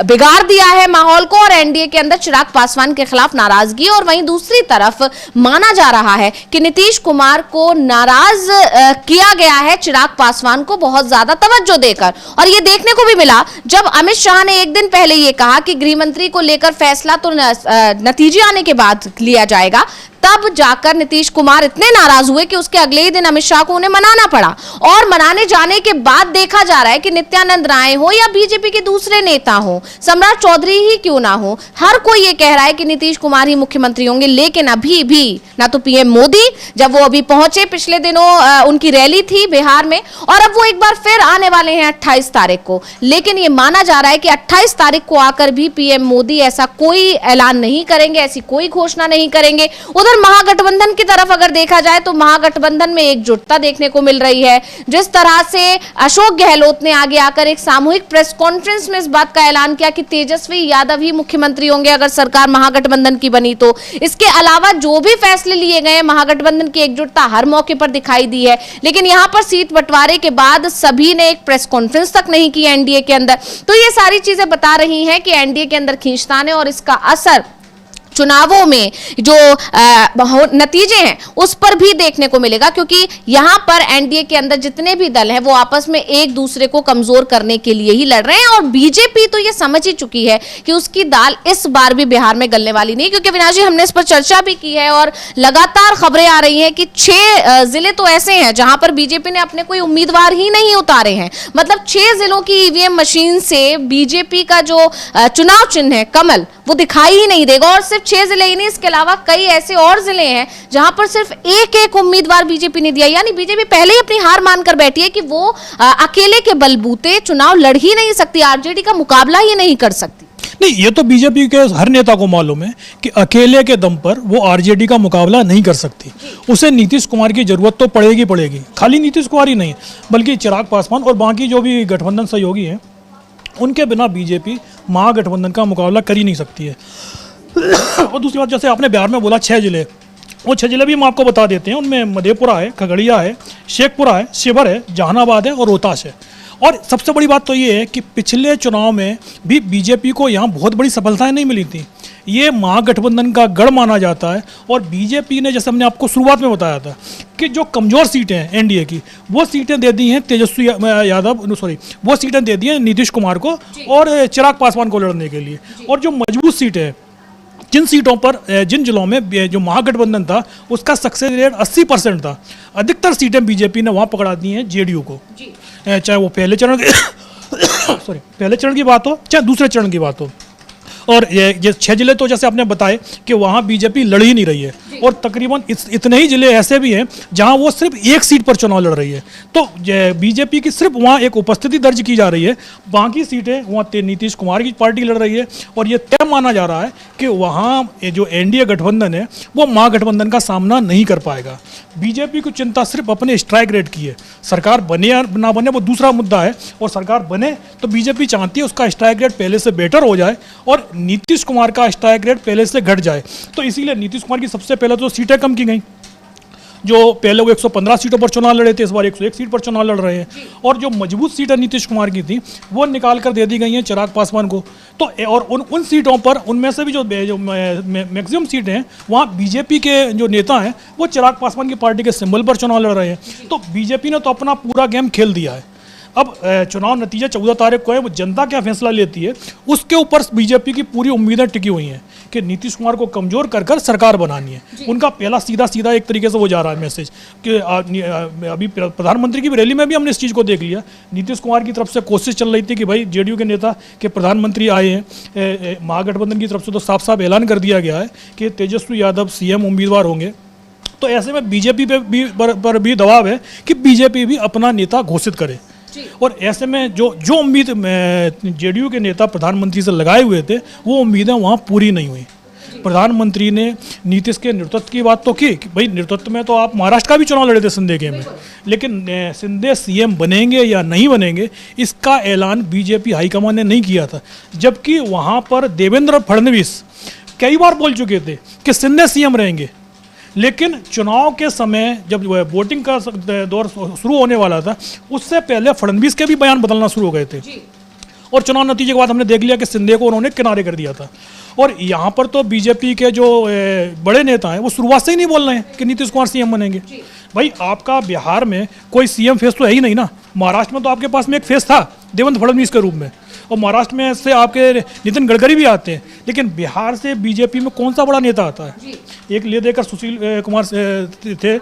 बिगाड़ दिया है माहौल को, और एनडीए के अंदर चिराग पासवान के खिलाफ नाराजगी। और वहीं दूसरी तरफ माना जा रहा है कि नीतीश कुमार को नाराज किया गया है चिराग पासवान को बहुत ज्यादा तवज्जो देकर। और ये देखने को भी मिला जब अमित शाह ने एक दिन पहले ये कहा कि गृह मंत्री को लेकर फैसला तो नतीजे आने के बाद लिया जाएगा, तब जाकर नीतीश कुमार इतने नाराज हुए कि उसके अगले ही दिन अमित शाह को उन्हें मनाना पड़ा। और मनाने जाने के बाद देखा जा रहा है कि नित्यानंद राय हो या बीजेपी के दूसरे नेता हो, सम्राट चौधरी ही क्यों ना हो, हर कोई ये कह रहा है कि नीतीश कुमार ही मुख्यमंत्री होंगे। लेकिन अभी भी ना तो पीएम मोदी, जब वो अभी पहुंचे पिछले दिनों उनकी रैली थी बिहार में, और अब वो एक बार फिर आने वाले हैं 28 तारीख को। लेकिन ये माना जा रहा है कि 28 तारीख को आकर भी पीएम मोदी ऐसा कोई ऐलान नहीं करेंगे, ऐसी कोई घोषणा नहीं करेंगे। उधर महागठबंधन की तरफ अगर देखा जाए तो महागठबंधन में एकजुटता देखने को मिल रही है। जिस तरह से अशोक गहलोत ने आगे आकर एक सामूहिक प्रेस कॉन्फ्रेंस में इस बात का ऐलान किया कि तेजस्वी यादव ही मुख्यमंत्री होंगे अगर सरकार महागठबंधन की बनी तो। इसके अलावा जो भी फैसले लिए गए, महागठबंधन की एकजुटता हर मौके पर दिखाई दी है। लेकिन यहां पर सीट बंटवारे के बाद सभी ने एक प्रेस कॉन्फ्रेंस तक नहीं की एनडीए के अंदर। तो ये सारी चीजें बता रही हैं कि एनडीए के अंदर खींचतान है, और इसका असर चुनावों में जो नतीजे हैं उस पर भी देखने को मिलेगा, क्योंकि यहां पर एनडीए के अंदर जितने भी दल हैं वो आपस में एक दूसरे को कमजोर करने के लिए ही लड़ रहे हैं। और बीजेपी तो ये समझ ही चुकी है कि उसकी दाल इस बार भी बिहार में गलने वाली नहीं, क्योंकि अविनाश जी हमने इस पर चर्चा भी की है और लगातार खबरें आ रही हैं कि 6 जिले तो ऐसे हैं जहां पर बीजेपी ने अपने कोई उम्मीदवार ही नहीं उतारे हैं। मतलब 6 जिलों की ईवीएम मशीन से बीजेपी का जो चुनाव चिन्ह है कमल, वो दिखाई ही नहीं देगा। और सिर्फ 6 जिले ही नहीं, इसके अलावा कई ऐसे और जिले हैं जहां पर सिर्फ एक उम्मीदवार बीजेपी ने दिया। यानी बीजेपी पहले ही अपनी हार मानकर बैठी है कि वो अकेले के बलबूते चुनाव लड़ ही नहीं सकती, आरजेडी का मुकाबला ही नहीं कर सकती। नहीं, ये तो बीजेपी के हर नेता को मालूम है कि अकेले के दम पर वो आरजेडी का मुकाबला नहीं कर सकती। उसे नीतीश कुमार की जरूरत तो पड़ेगी। खाली नीतीश कुमार ही नहीं, बल्कि चिराग पासवान और बाकी जो भी गठबंधन सहयोगी हैं, उनके बिना बीजेपी महागठबंधन का मुकाबला कर ही नहीं सकती है। और दूसरी बात, जैसे आपने बिहार में बोला 6 जिले, वो 6 जिले भी हम आपको बता देते हैं। उनमें मधेपुरा है, खगड़िया है, शेखपुरा है, शिवहर है, जहानाबाद है और रोहतास है। और सबसे बड़ी बात तो ये है कि पिछले चुनाव में भी बीजेपी को यहाँ बहुत बड़ी सफलताएं नहीं मिली थी। ये महागठबंधन का गढ़ माना जाता है, और बीजेपी ने, जैसे हमने आपको शुरुआत में बताया था, कि जो कमज़ोर सीटें हैं एनडीए की, वो सीटें दे दी हैं तेजस्वी यादव, वो सीटें दे दी हैं नीतीश कुमार को और चिराग पासवान को लड़ने के लिए। और जो मजबूत सीटें हैं, जिन सीटों पर, जिन जिलों में जो महागठबंधन था उसका सक्सेस रेट 80% था, अधिकतर सीटें बीजेपी ने वहाँ पकड़ा दी हैं जेडीयू को। चाहे वो पहले चरण की बात हो, चाहे दूसरे चरण की बात हो। और ये 6 जिले तो जैसे आपने बताए कि वहाँ बीजेपी लड़ ही नहीं रही है, और तकरीबन इतने ही जिले ऐसे भी हैं जहाँ वो सिर्फ एक सीट पर चुनाव लड़ रही है। तो बीजेपी की सिर्फ वहाँ एक उपस्थिति दर्ज की जा रही है, बाकी सीटें वहाँ नीतीश कुमार की पार्टी लड़ रही है। और ये तय माना जा रहा है कि वहाँ जो एनडीए गठबंधन है वो महागठबंधन का सामना नहीं कर पाएगा। बीजेपी को चिंता सिर्फ अपने स्ट्राइक रेट की है। सरकार बने या ना बने वो दूसरा मुद्दा है, और सरकार बने तो बीजेपी चाहती है उसका स्ट्राइक रेट पहले से बेटर हो जाए और नीतीश कुमार का स्ट्राइक रेट पहले से घट जाए। तो इसीलिए नीतीश कुमार की सबसे पहले तो सीटें कम की गई। जो पहले वो 115 सीटों पर चुनाव लड़े थे, इस बार 101 सीट पर चुनाव लड़ रहे हैं। और जो मजबूत सीटें नीतीश कुमार की थी वो निकाल कर दे दी गई हैं चिराग पासवान को। तो और उन सीटों पर, उनमें से भी जो मैक्सिमम सीटें हैं वहाँ बीजेपी के जो नेता हैं वो चिराग पासवान की पार्टी के सिंबल पर चुनाव लड़ रहे हैं। तो बीजेपी ने तो अपना पूरा गेम खेल दिया है। अब चुनाव नतीजा 14 तारीख को है, वो जनता क्या फैसला लेती है उसके ऊपर बीजेपी की पूरी उम्मीदें टिकी हुई हैं कि नीतीश कुमार को कमजोर कर कर सरकार बनानी है। उनका पहला सीधा एक तरीके से वो जा रहा है मैसेज कि अभी प्रधानमंत्री की रैली में भी हमने इस चीज़ को देख लिया। नीतीश कुमार की तरफ से कोशिश चल रही थी कि भाई जेडीयू के नेता के प्रधानमंत्री आए हैं, महागठबंधन की तरफ से तो साफ साफ ऐलान कर दिया गया है कि तेजस्वी यादव सीएम उम्मीदवार होंगे। तो ऐसे में बीजेपी पर भी दबाव है कि बीजेपी भी अपना नेता घोषित करे। और ऐसे में जो उम्मीद जेडीयू के नेता प्रधानमंत्री से लगाए हुए थे वो उम्मीदें वहाँ पूरी नहीं हुई। प्रधानमंत्री ने नीतीश के नेतृत्व की बात तो की कि भाई नेतृत्व में तो आप महाराष्ट्र का भी चुनाव लड़े थे सिंधे के में, लेकिन सिंधे सीएम बनेंगे या नहीं बनेंगे इसका ऐलान बीजेपी हाईकमान ने नहीं किया था। जबकि वहाँ पर देवेंद्र फडणवीस कई बार बोल चुके थे कि सिंधे सीएम रहेंगे, लेकिन चुनाव के समय जब वोटिंग का दौर शुरू होने वाला था उससे पहले फडणवीस के भी बयान बदलना शुरू हो गए थे। और चुनाव नतीजे के बाद हमने देख लिया कि सिंधे को उन्होंने किनारे कर दिया था। और यहाँ पर तो बीजेपी के जो बड़े नेता हैं वो शुरुआत से ही नहीं बोल रहे हैं कि नीतीश कुमार सीएम बनेंगे। भाई आपका बिहार में कोई सीएम फेस तो है ही नहीं ना। महाराष्ट्र में तो आपके पास में एक फेस था देवेंद्र फडणवीस के रूप में, और महाराष्ट्र में से आपके नितिन गडकरी भी आते हैं, लेकिन बिहार से बीजेपी में कौन सा बड़ा नेता आता है? एक ले देकर सुशील कुमार थे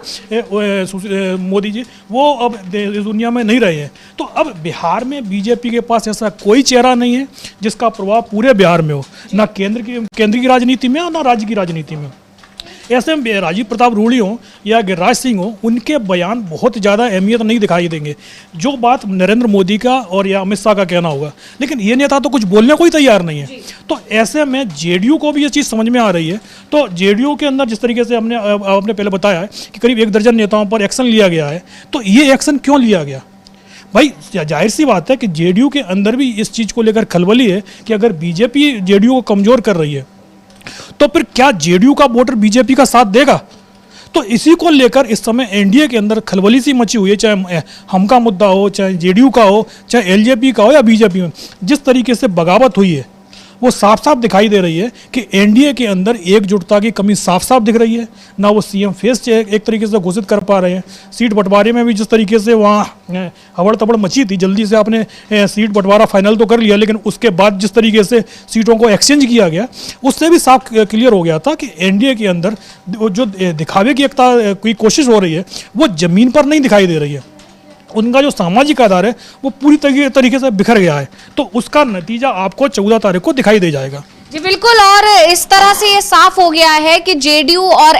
मोदी जी, वो अब इस दुनिया में नहीं रहे हैं। तो अब बिहार में बीजेपी के पास ऐसा कोई चेहरा नहीं है जिसका प्रभाव पूरे बिहार में हो, ना केंद्र की राजनीति में और ना राज्य की राजनीति में। ऐसे में राजीव प्रताप रूढ़ी हो या गिरिराज सिंह हो, उनके बयान बहुत ज़्यादा अहमियत नहीं दिखाई देंगे। जो बात नरेंद्र मोदी का और या अमित शाह का कहना होगा, लेकिन ये नेता तो कुछ बोलने को ही तैयार नहीं है। तो ऐसे में जेडीयू को भी ये चीज़ समझ में आ रही है। तो जेडीयू के अंदर जिस तरीके से आपने पहले बताया है कि करीब 1 दर्जन नेताओं पर एक्शन लिया गया है, तो ये एक्शन क्यों लिया गया? भाई जाहिर सी बात है कि जेडीयू के अंदर भी इस चीज़ को लेकर खलबली है कि अगर बीजेपी जेडीयू को कमज़ोर कर रही है तो फिर क्या जेडीयू का वोटर बीजेपी का साथ देगा? तो इसी को लेकर इस समय एनडीए के अंदर खलबली सी मची हुई है, चाहे हम का मुद्दा हो, चाहे जेडीयू का हो, चाहे एलजेपी का हो या बीजेपी में। जिस तरीके से बगावत हुई है वो साफ साफ दिखाई दे रही है कि एनडीए के अंदर एकजुटता की कमी साफ साफ दिख रही है। ना वो सीएम फेस एक तरीके से घोषित कर पा रहे हैं। सीट बंटवारे में भी जिस तरीके से वहाँ हवड़ तबड़ मची थी, जल्दी से आपने सीट बंटवारा फाइनल तो कर लिया, लेकिन उसके बाद जिस तरीके से सीटों को एक्सचेंज किया गया उससे भी साफ क्लियर हो गया था कि एनडीए के अंदर जो दिखावे की एकता की कोशिश हो रही है वो ज़मीन पर नहीं दिखाई दे रही है। उनका जो सामाजिक आधार है वो पूरी तरीके से बिखर गया है। तो उसका नतीजा आपको 14 तारीख को दिखाई दे जाएगा। जी बिल्कुल। और इस तरह से ये साफ हो गया है कि जेडीयू और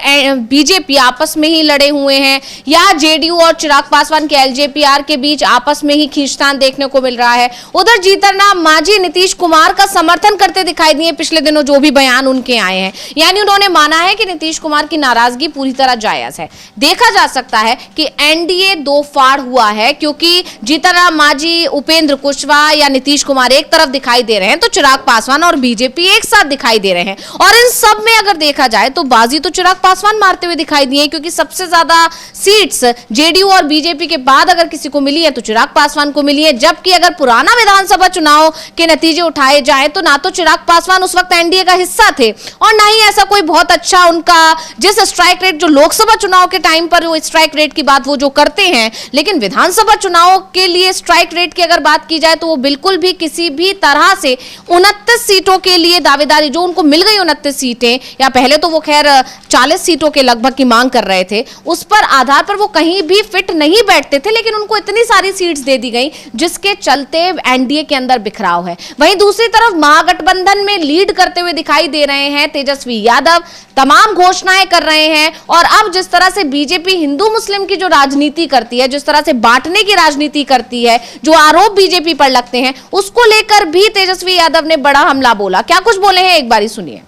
बीजेपी आपस में ही लड़े हुए हैं, या जेडीयू और चिराग पासवान के एलजेपीआर के बीच आपस में ही खींचतान देखने को मिल रहा है। उधर जीतनराम मांझी नीतीश कुमार का समर्थन करते दिखाई दिए पिछले दिनों, जो भी बयान उनके आए हैं, यानी उन्होंने माना है कि नीतीश कुमार की नाराजगी पूरी तरह जायज है। देखा जा सकता है कि एनडीए 2 फाड़ हुआ है, क्योंकि जीतनराम मांझी, उपेंद्र कुशवाहा या नीतीश कुमार एक तरफ दिखाई दे रहे हैं, तो चिराग पासवान और बीजेपी एक साथ दिखाई दे रहे हैं। और इन सब में अगर देखा जाए तो बाजी तो चिराग पासवान मारते हुए दिखाई दिए, क्योंकि सबसे ज्यादा सीट्स जेडीयू और बीजेपी के बाद अगर किसी को मिली है तो चिराग पासवान को मिली है। जबकि अगर पुराना विधानसभा चुनाव के नतीजे उठाए जाए तो ना तो चिराग पासवान उस वक्त एनडीए का हिस्सा थे और ना ही ऐसा कोई बहुत अच्छा उनका जिस स्ट्राइक रेट जो लोकसभा चुनाव के टाइम पर वो स्ट्राइक रेट की बात वो जो करते हैं, लेकिन विधानसभा चुनाव के लिए स्ट्राइक रेट की अगर बात की जाए तो वो बिल्कुल भी किसी भी तरह से 29 सीटों के लिए दावेदारी जो उनको मिल गई 29 सीटें, या पहले तो वो खैर 40 सीटों के लगभग की मांग कर रहे थे, उस पर आधार पर वो कहीं भी फिट नहीं बैठते थे, लेकिन उनको इतनी सारी सीट्स दे दी गई जिसके चलते एनडीए के अंदर बिखराव है। वहीं दूसरी तरफ महागठबंधन में लीड करते हुए दिखाई दे रहे हैं तेजस्वी यादव, तमाम घोषणाएं कर रहे हैं। और अब जिस तरह से बीजेपी हिंदू मुस्लिम की जो राजनीति करती है, जिस तरह से बांटने की राजनीति करती है, जो आरोप बीजेपी पर लगते हैं, उसको लेकर भी तेजस्वी यादव ने बड़ा हमला बोला। क्या कुछ बोले हैं, एक बारी सुनिए।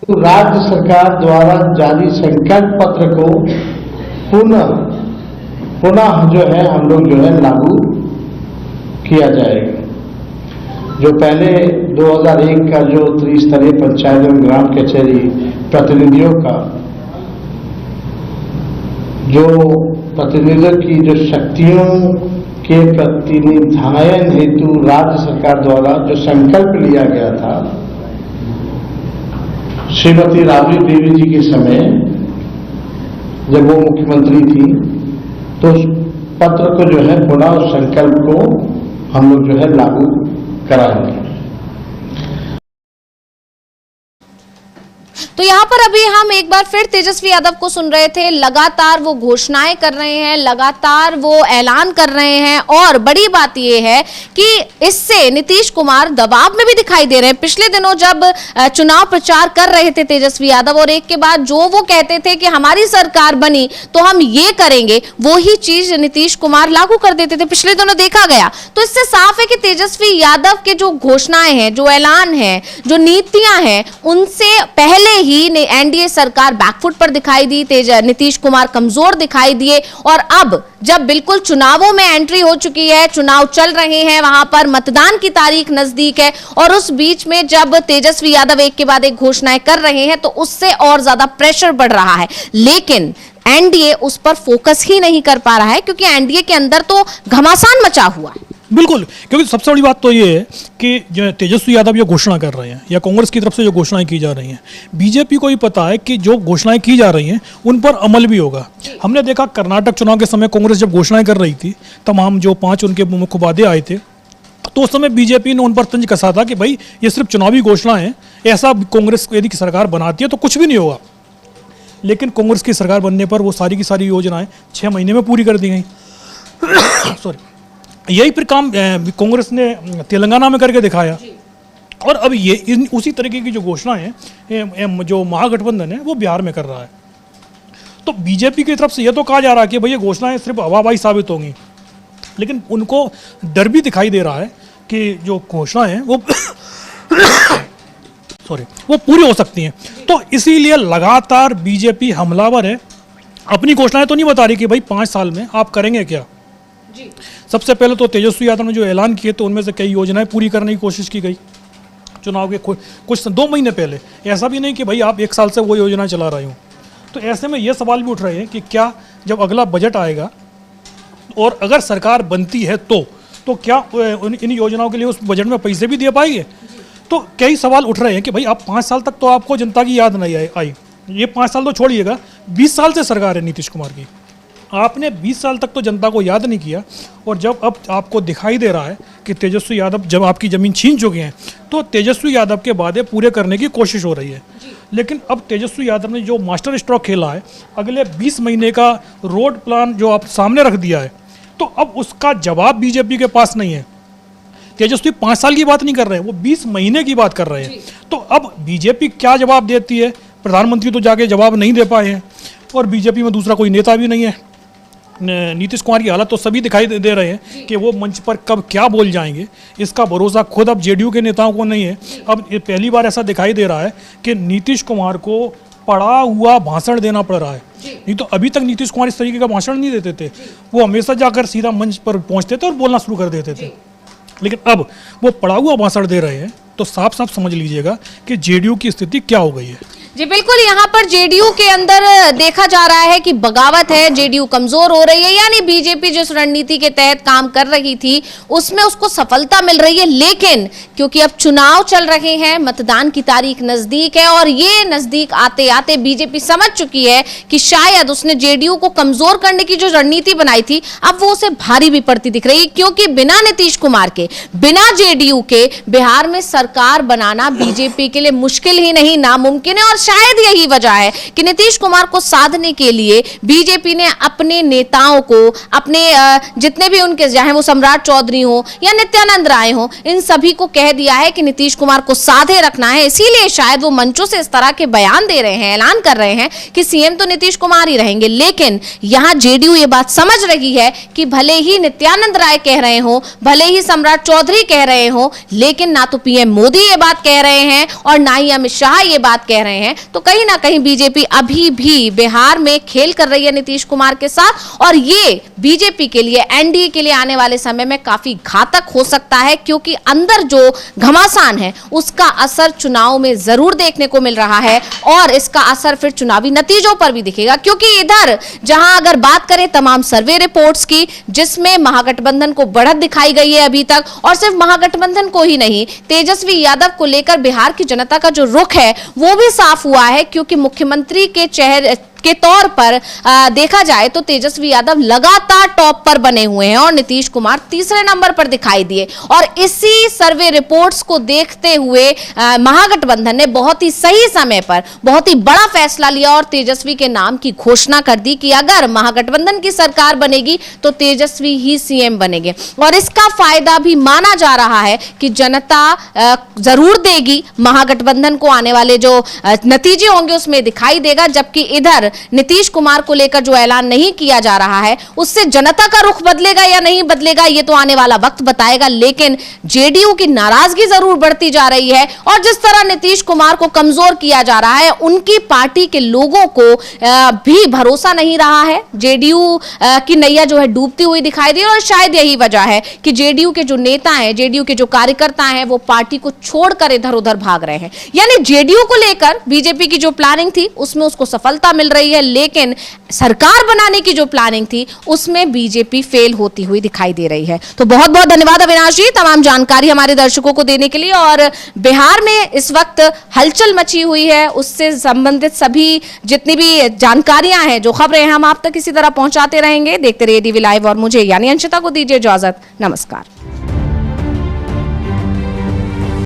राज्य सरकार द्वारा जारी संकल्प पत्र को पुनः जो है हम लोग जो है लागू किया जाएगा। जो पहले 2001 का जो त्रिस्तरीय पंचायत एवं ग्राम कचहरी प्रतिनिधियों का जो प्रतिनिधियों की जो शक्तियों के प्रतिनिधान हेतु राज्य सरकार द्वारा जो संकल्प लिया गया था श्रीमती राबड़ी देवी जी के समय जब वो मुख्यमंत्री थी, तो उस पत्र को जो है पुनः उस संकल्प को हम लोग जो है लागू कराएंगे। तो यहाँ पर अभी हम एक बार फिर तेजस्वी यादव को सुन रहे थे। लगातार वो घोषणाएं कर रहे हैं, लगातार वो ऐलान कर रहे हैं, और बड़ी बात यह है कि इससे नीतीश कुमार दबाव में भी दिखाई दे रहे हैं। पिछले दिनों जब चुनाव प्रचार कर रहे थे तेजस्वी यादव, और एक के बाद जो वो कहते थे कि हमारी सरकार बनी तो हम ये करेंगे, वो ही चीज नीतीश कुमार लागू कर देते थे। पिछले दिनों देखा गया। तो इससे साफ है कि तेजस्वी यादव के जो घोषणाएं हैं, जो ऐलान है, जो नीतियां हैं, उनसे पहले ही एनडीए सरकार बैकफुट पर दिखाई दी, नीतीश कुमार कमजोर दिखाई दिए। और अब जब बिल्कुल चुनावों में एंट्री हो चुकी है, चुनाव चल रहे हैं, वहां पर मतदान की तारीख नजदीक है, और उस बीच में जब तेजस्वी यादव एक के बाद एक घोषणाएं कर रहे हैं, तो उससे और ज्यादा प्रेशर बढ़ रहा है। लेकिन एनडीए उस पर फोकस ही नहीं कर पा रहा है, क्योंकि एनडीए के अंदर तो घमासान मचा हुआ है। बिल्कुल, क्योंकि सबसे बड़ी बात तो ये है कि जो तेजस्वी यादव ये घोषणा कर रहे हैं, या कांग्रेस की तरफ से जो घोषणाएं की जा रही हैं, बीजेपी को ही पता है कि जो घोषणाएं की जा रही हैं उन पर अमल भी होगा। हमने देखा कर्नाटक चुनाव के समय कांग्रेस जब घोषणाएं कर रही थी, तमाम जो 5 उनके मुख्य वादे आए थे, तो उस समय बीजेपी ने उन पर तंज कसा था कि भाई ये सिर्फ चुनावी घोषणा है, ऐसा कांग्रेस यदि सरकार बनाती है तो कुछ भी नहीं होगा। लेकिन कांग्रेस की सरकार बनने पर वो सारी की सारी योजनाएं 6 महीने में पूरी कर दी गई। सॉरी, यही फिर काम कांग्रेस ने तेलंगाना में करके दिखाया, और अब ये उसी तरीके की जो घोषणाएं हैं जो महागठबंधन है वो बिहार में कर रहा है। तो बीजेपी की तरफ से ये तो कहा जा रहा है कि भाई ये घोषणाएं सिर्फ हवाबाजी साबित होंगी, लेकिन उनको डर भी दिखाई दे रहा है कि जो घोषणाएं हैं वो वो पूरी हो सकती हैं। तो इसीलिए लगातार बीजेपी हमलावर है। अपनी घोषणाएं तो नहीं बता रही कि भाई 5 साल में आप करेंगे क्या। सबसे पहले तो तेजस्वी यादव ने जो ऐलान किए तो उनमें से कई योजनाएं पूरी करने की कोशिश की गई चुनाव के कुछ 2 महीने पहले। ऐसा भी नहीं कि भाई आप 1 साल से वो योजना चला रहे हो। तो ऐसे में ये सवाल भी उठ रहे हैं कि क्या जब अगला बजट आएगा और अगर सरकार बनती है तो क्या इन योजनाओं के लिए उस बजट में पैसे भी दे पाएंगे। तो कई सवाल उठ रहे हैं कि भाई आप 5 साल तक तो आपको जनता की याद नहीं आई। ये 5 साल तो छोड़िएगा, 20 साल से सरकार है नीतीश कुमार की, आपने 20 साल तक तो जनता को याद नहीं किया। और जब अब आपको दिखाई दे रहा है कि तेजस्वी यादव जब आपकी ज़मीन छीन चुके हैं, तो तेजस्वी यादव के वादे पूरे करने की कोशिश हो रही है। लेकिन अब तेजस्वी यादव ने जो मास्टर स्ट्रोक खेला है, अगले 20 महीने का रोड प्लान जो आप सामने रख दिया है, तो अब उसका जवाब बीजेपी के पास नहीं है। तेजस्वी 5 साल की बात नहीं कर रहे हैं, वो 20 महीने की बात कर रहे हैं। तो अब बीजेपी क्या जवाब देती है? प्रधानमंत्री तो जाके जवाब नहीं दे पाए हैं, और बीजेपी में दूसरा कोई नेता भी नहीं है। नीतीश कुमार की हालत तो सभी दिखाई दे रहे हैं कि वो मंच पर कब क्या बोल जाएंगे, इसका भरोसा खुद अब जेडीयू के नेताओं को नहीं है। अब ये पहली बार ऐसा दिखाई दे रहा है कि नीतीश कुमार को पड़ा हुआ भाषण देना पड़ रहा है। नहीं तो अभी तक नीतीश कुमार इस तरीके का भाषण नहीं देते थे, वो हमेशा जाकर सीधा मंच पर पहुंचते थे और बोलना शुरू कर देते थे। लेकिन अब वो पड़ा हुआ भाषण दे रहे हैं, तो साफ साफ समझ लीजिएगा कि जेडीयू की स्थिति क्या हो गई है। जी बिल्कुल, यहाँ पर जेडीयू के अंदर देखा जा रहा है कि बगावत है, जेडीयू कमजोर हो रही है, यानी बीजेपी जिस रणनीति के तहत काम कर रही थी उसमें उसको सफलता मिल रही है। लेकिन क्योंकि अब चुनाव चल रहे हैं, मतदान की तारीख नजदीक है और ये नजदीक आते आते बीजेपी समझ चुकी है कि शायद उसने जेडीयू को कमजोर करने की जो रणनीति बनाई थी अब वो उसे भारी भी पड़ती दिख रही है, क्योंकि बिना नीतीश कुमार के, बिना जेडीयू के बिहार में सरकार बनाना बीजेपी के लिए मुश्किल ही नहीं, नामुमकिन है। और शायद यही वजह है कि नीतीश कुमार को साधने के लिए बीजेपी ने अपने नेताओं को, अपने जितने भी उनके, चाहे वो सम्राट चौधरी हो या नित्यानंद राय हो, इन सभी को कह दिया है कि नीतीश कुमार को साधे रखना है। इसीलिए शायद वो मंचों से इस तरह के बयान दे रहे हैं, ऐलान कर रहे हैं कि सीएम तो नीतीश कुमार ही रहेंगे। लेकिन यहां जेडीयू ये बात समझ रही है कि भले ही नित्यानंद राय कह रहे हो, भले ही सम्राट चौधरी कह रहे हो, लेकिन ना तो पीएम मोदी ये बात कह रहे हैं और ना ही अमित शाह ये बात कह रहे हैं, तो कहीं ना कहीं बीजेपी अभी भी बिहार में खेल कर रही है नीतीश कुमार के साथ। और ये बीजेपी के लिए, एनडीए के लिए आने वाले समय में काफी घातक हो सकता है, क्योंकि अंदर जो घमासान है उसका असर चुनाव में जरूर देखने को मिल रहा है और इसका असर फिर चुनावी नतीजों पर भी दिखेगा। क्योंकि इधर जहां अगर बात करें तमाम सर्वे रिपोर्ट्स की, जिसमें महागठबंधन को बढ़त दिखाई गई है अभी तक, और सिर्फ महागठबंधन को ही नहीं, तेजस्वी यादव को लेकर बिहार की जनता का जो रुख है वो भी साफ हुआ है। क्योंकि मुख्यमंत्री के चेहरे के तौर पर देखा जाए तो तेजस्वी यादव लगातार टॉप पर बने हुए हैं और नीतीश कुमार तीसरे नंबर पर दिखाई दिए। और इसी सर्वे रिपोर्ट्स को देखते हुए महागठबंधन ने बहुत ही सही समय पर बहुत ही बड़ा फैसला लिया और तेजस्वी के नाम की घोषणा कर दी कि अगर महागठबंधन की सरकार बनेगी तो तेजस्वी ही सीएम बनेंगे। और इसका फायदा भी माना जा रहा है कि जनता जरूर देगी, महागठबंधन को आने वाले जो नतीजे होंगे उसमें दिखाई देगा। जबकि इधर नीतीश कुमार को लेकर जो ऐलान नहीं किया जा रहा है उससे जनता का रुख बदलेगा या नहीं बदलेगा ये तो आने वाला वक्त बताएगा। लेकिन जेडीयू की नाराजगी जरूर बढ़ती जा रही है और जिस तरह नीतीश कुमार को कमजोर किया जा रहा है, उनकी पार्टी के लोगों को भी भरोसा नहीं रहा है। जेडीयू की नैया जो है डूबती हुई दिखाई दे रही है और शायद यही वजह है कि जेडीयू के जो नेता हैं, जेडीयू के जो कार्यकर्ता हैं, वो पार्टी को छोड़कर इधर उधर भाग रहे हैं। यानी जेडीयू को लेकर बीजेपी की जो प्लानिंग थी उसमें उसको सफलता मिल रही है, लेकिन सरकार बनाने की जो प्लानिंग थी उसमें बीजेपी फेल होती हुई दिखाई दे रही है। तो बहुत बहुत धन्यवाद अविनाश जी तमाम जानकारी हमारे दर्शकों को देने के लिए। और बिहार में इस वक्त हलचल मची हुई है, उससे संबंधित सभी जितनी भी जानकारियां हैं, जो खबरें हैं, हम आप तक इसी तरह पहुंचाते रहेंगे। देखते रहिए डीवी लाइव और मुझे यानी अंशिता को दीजिए इजाजत। नमस्कार।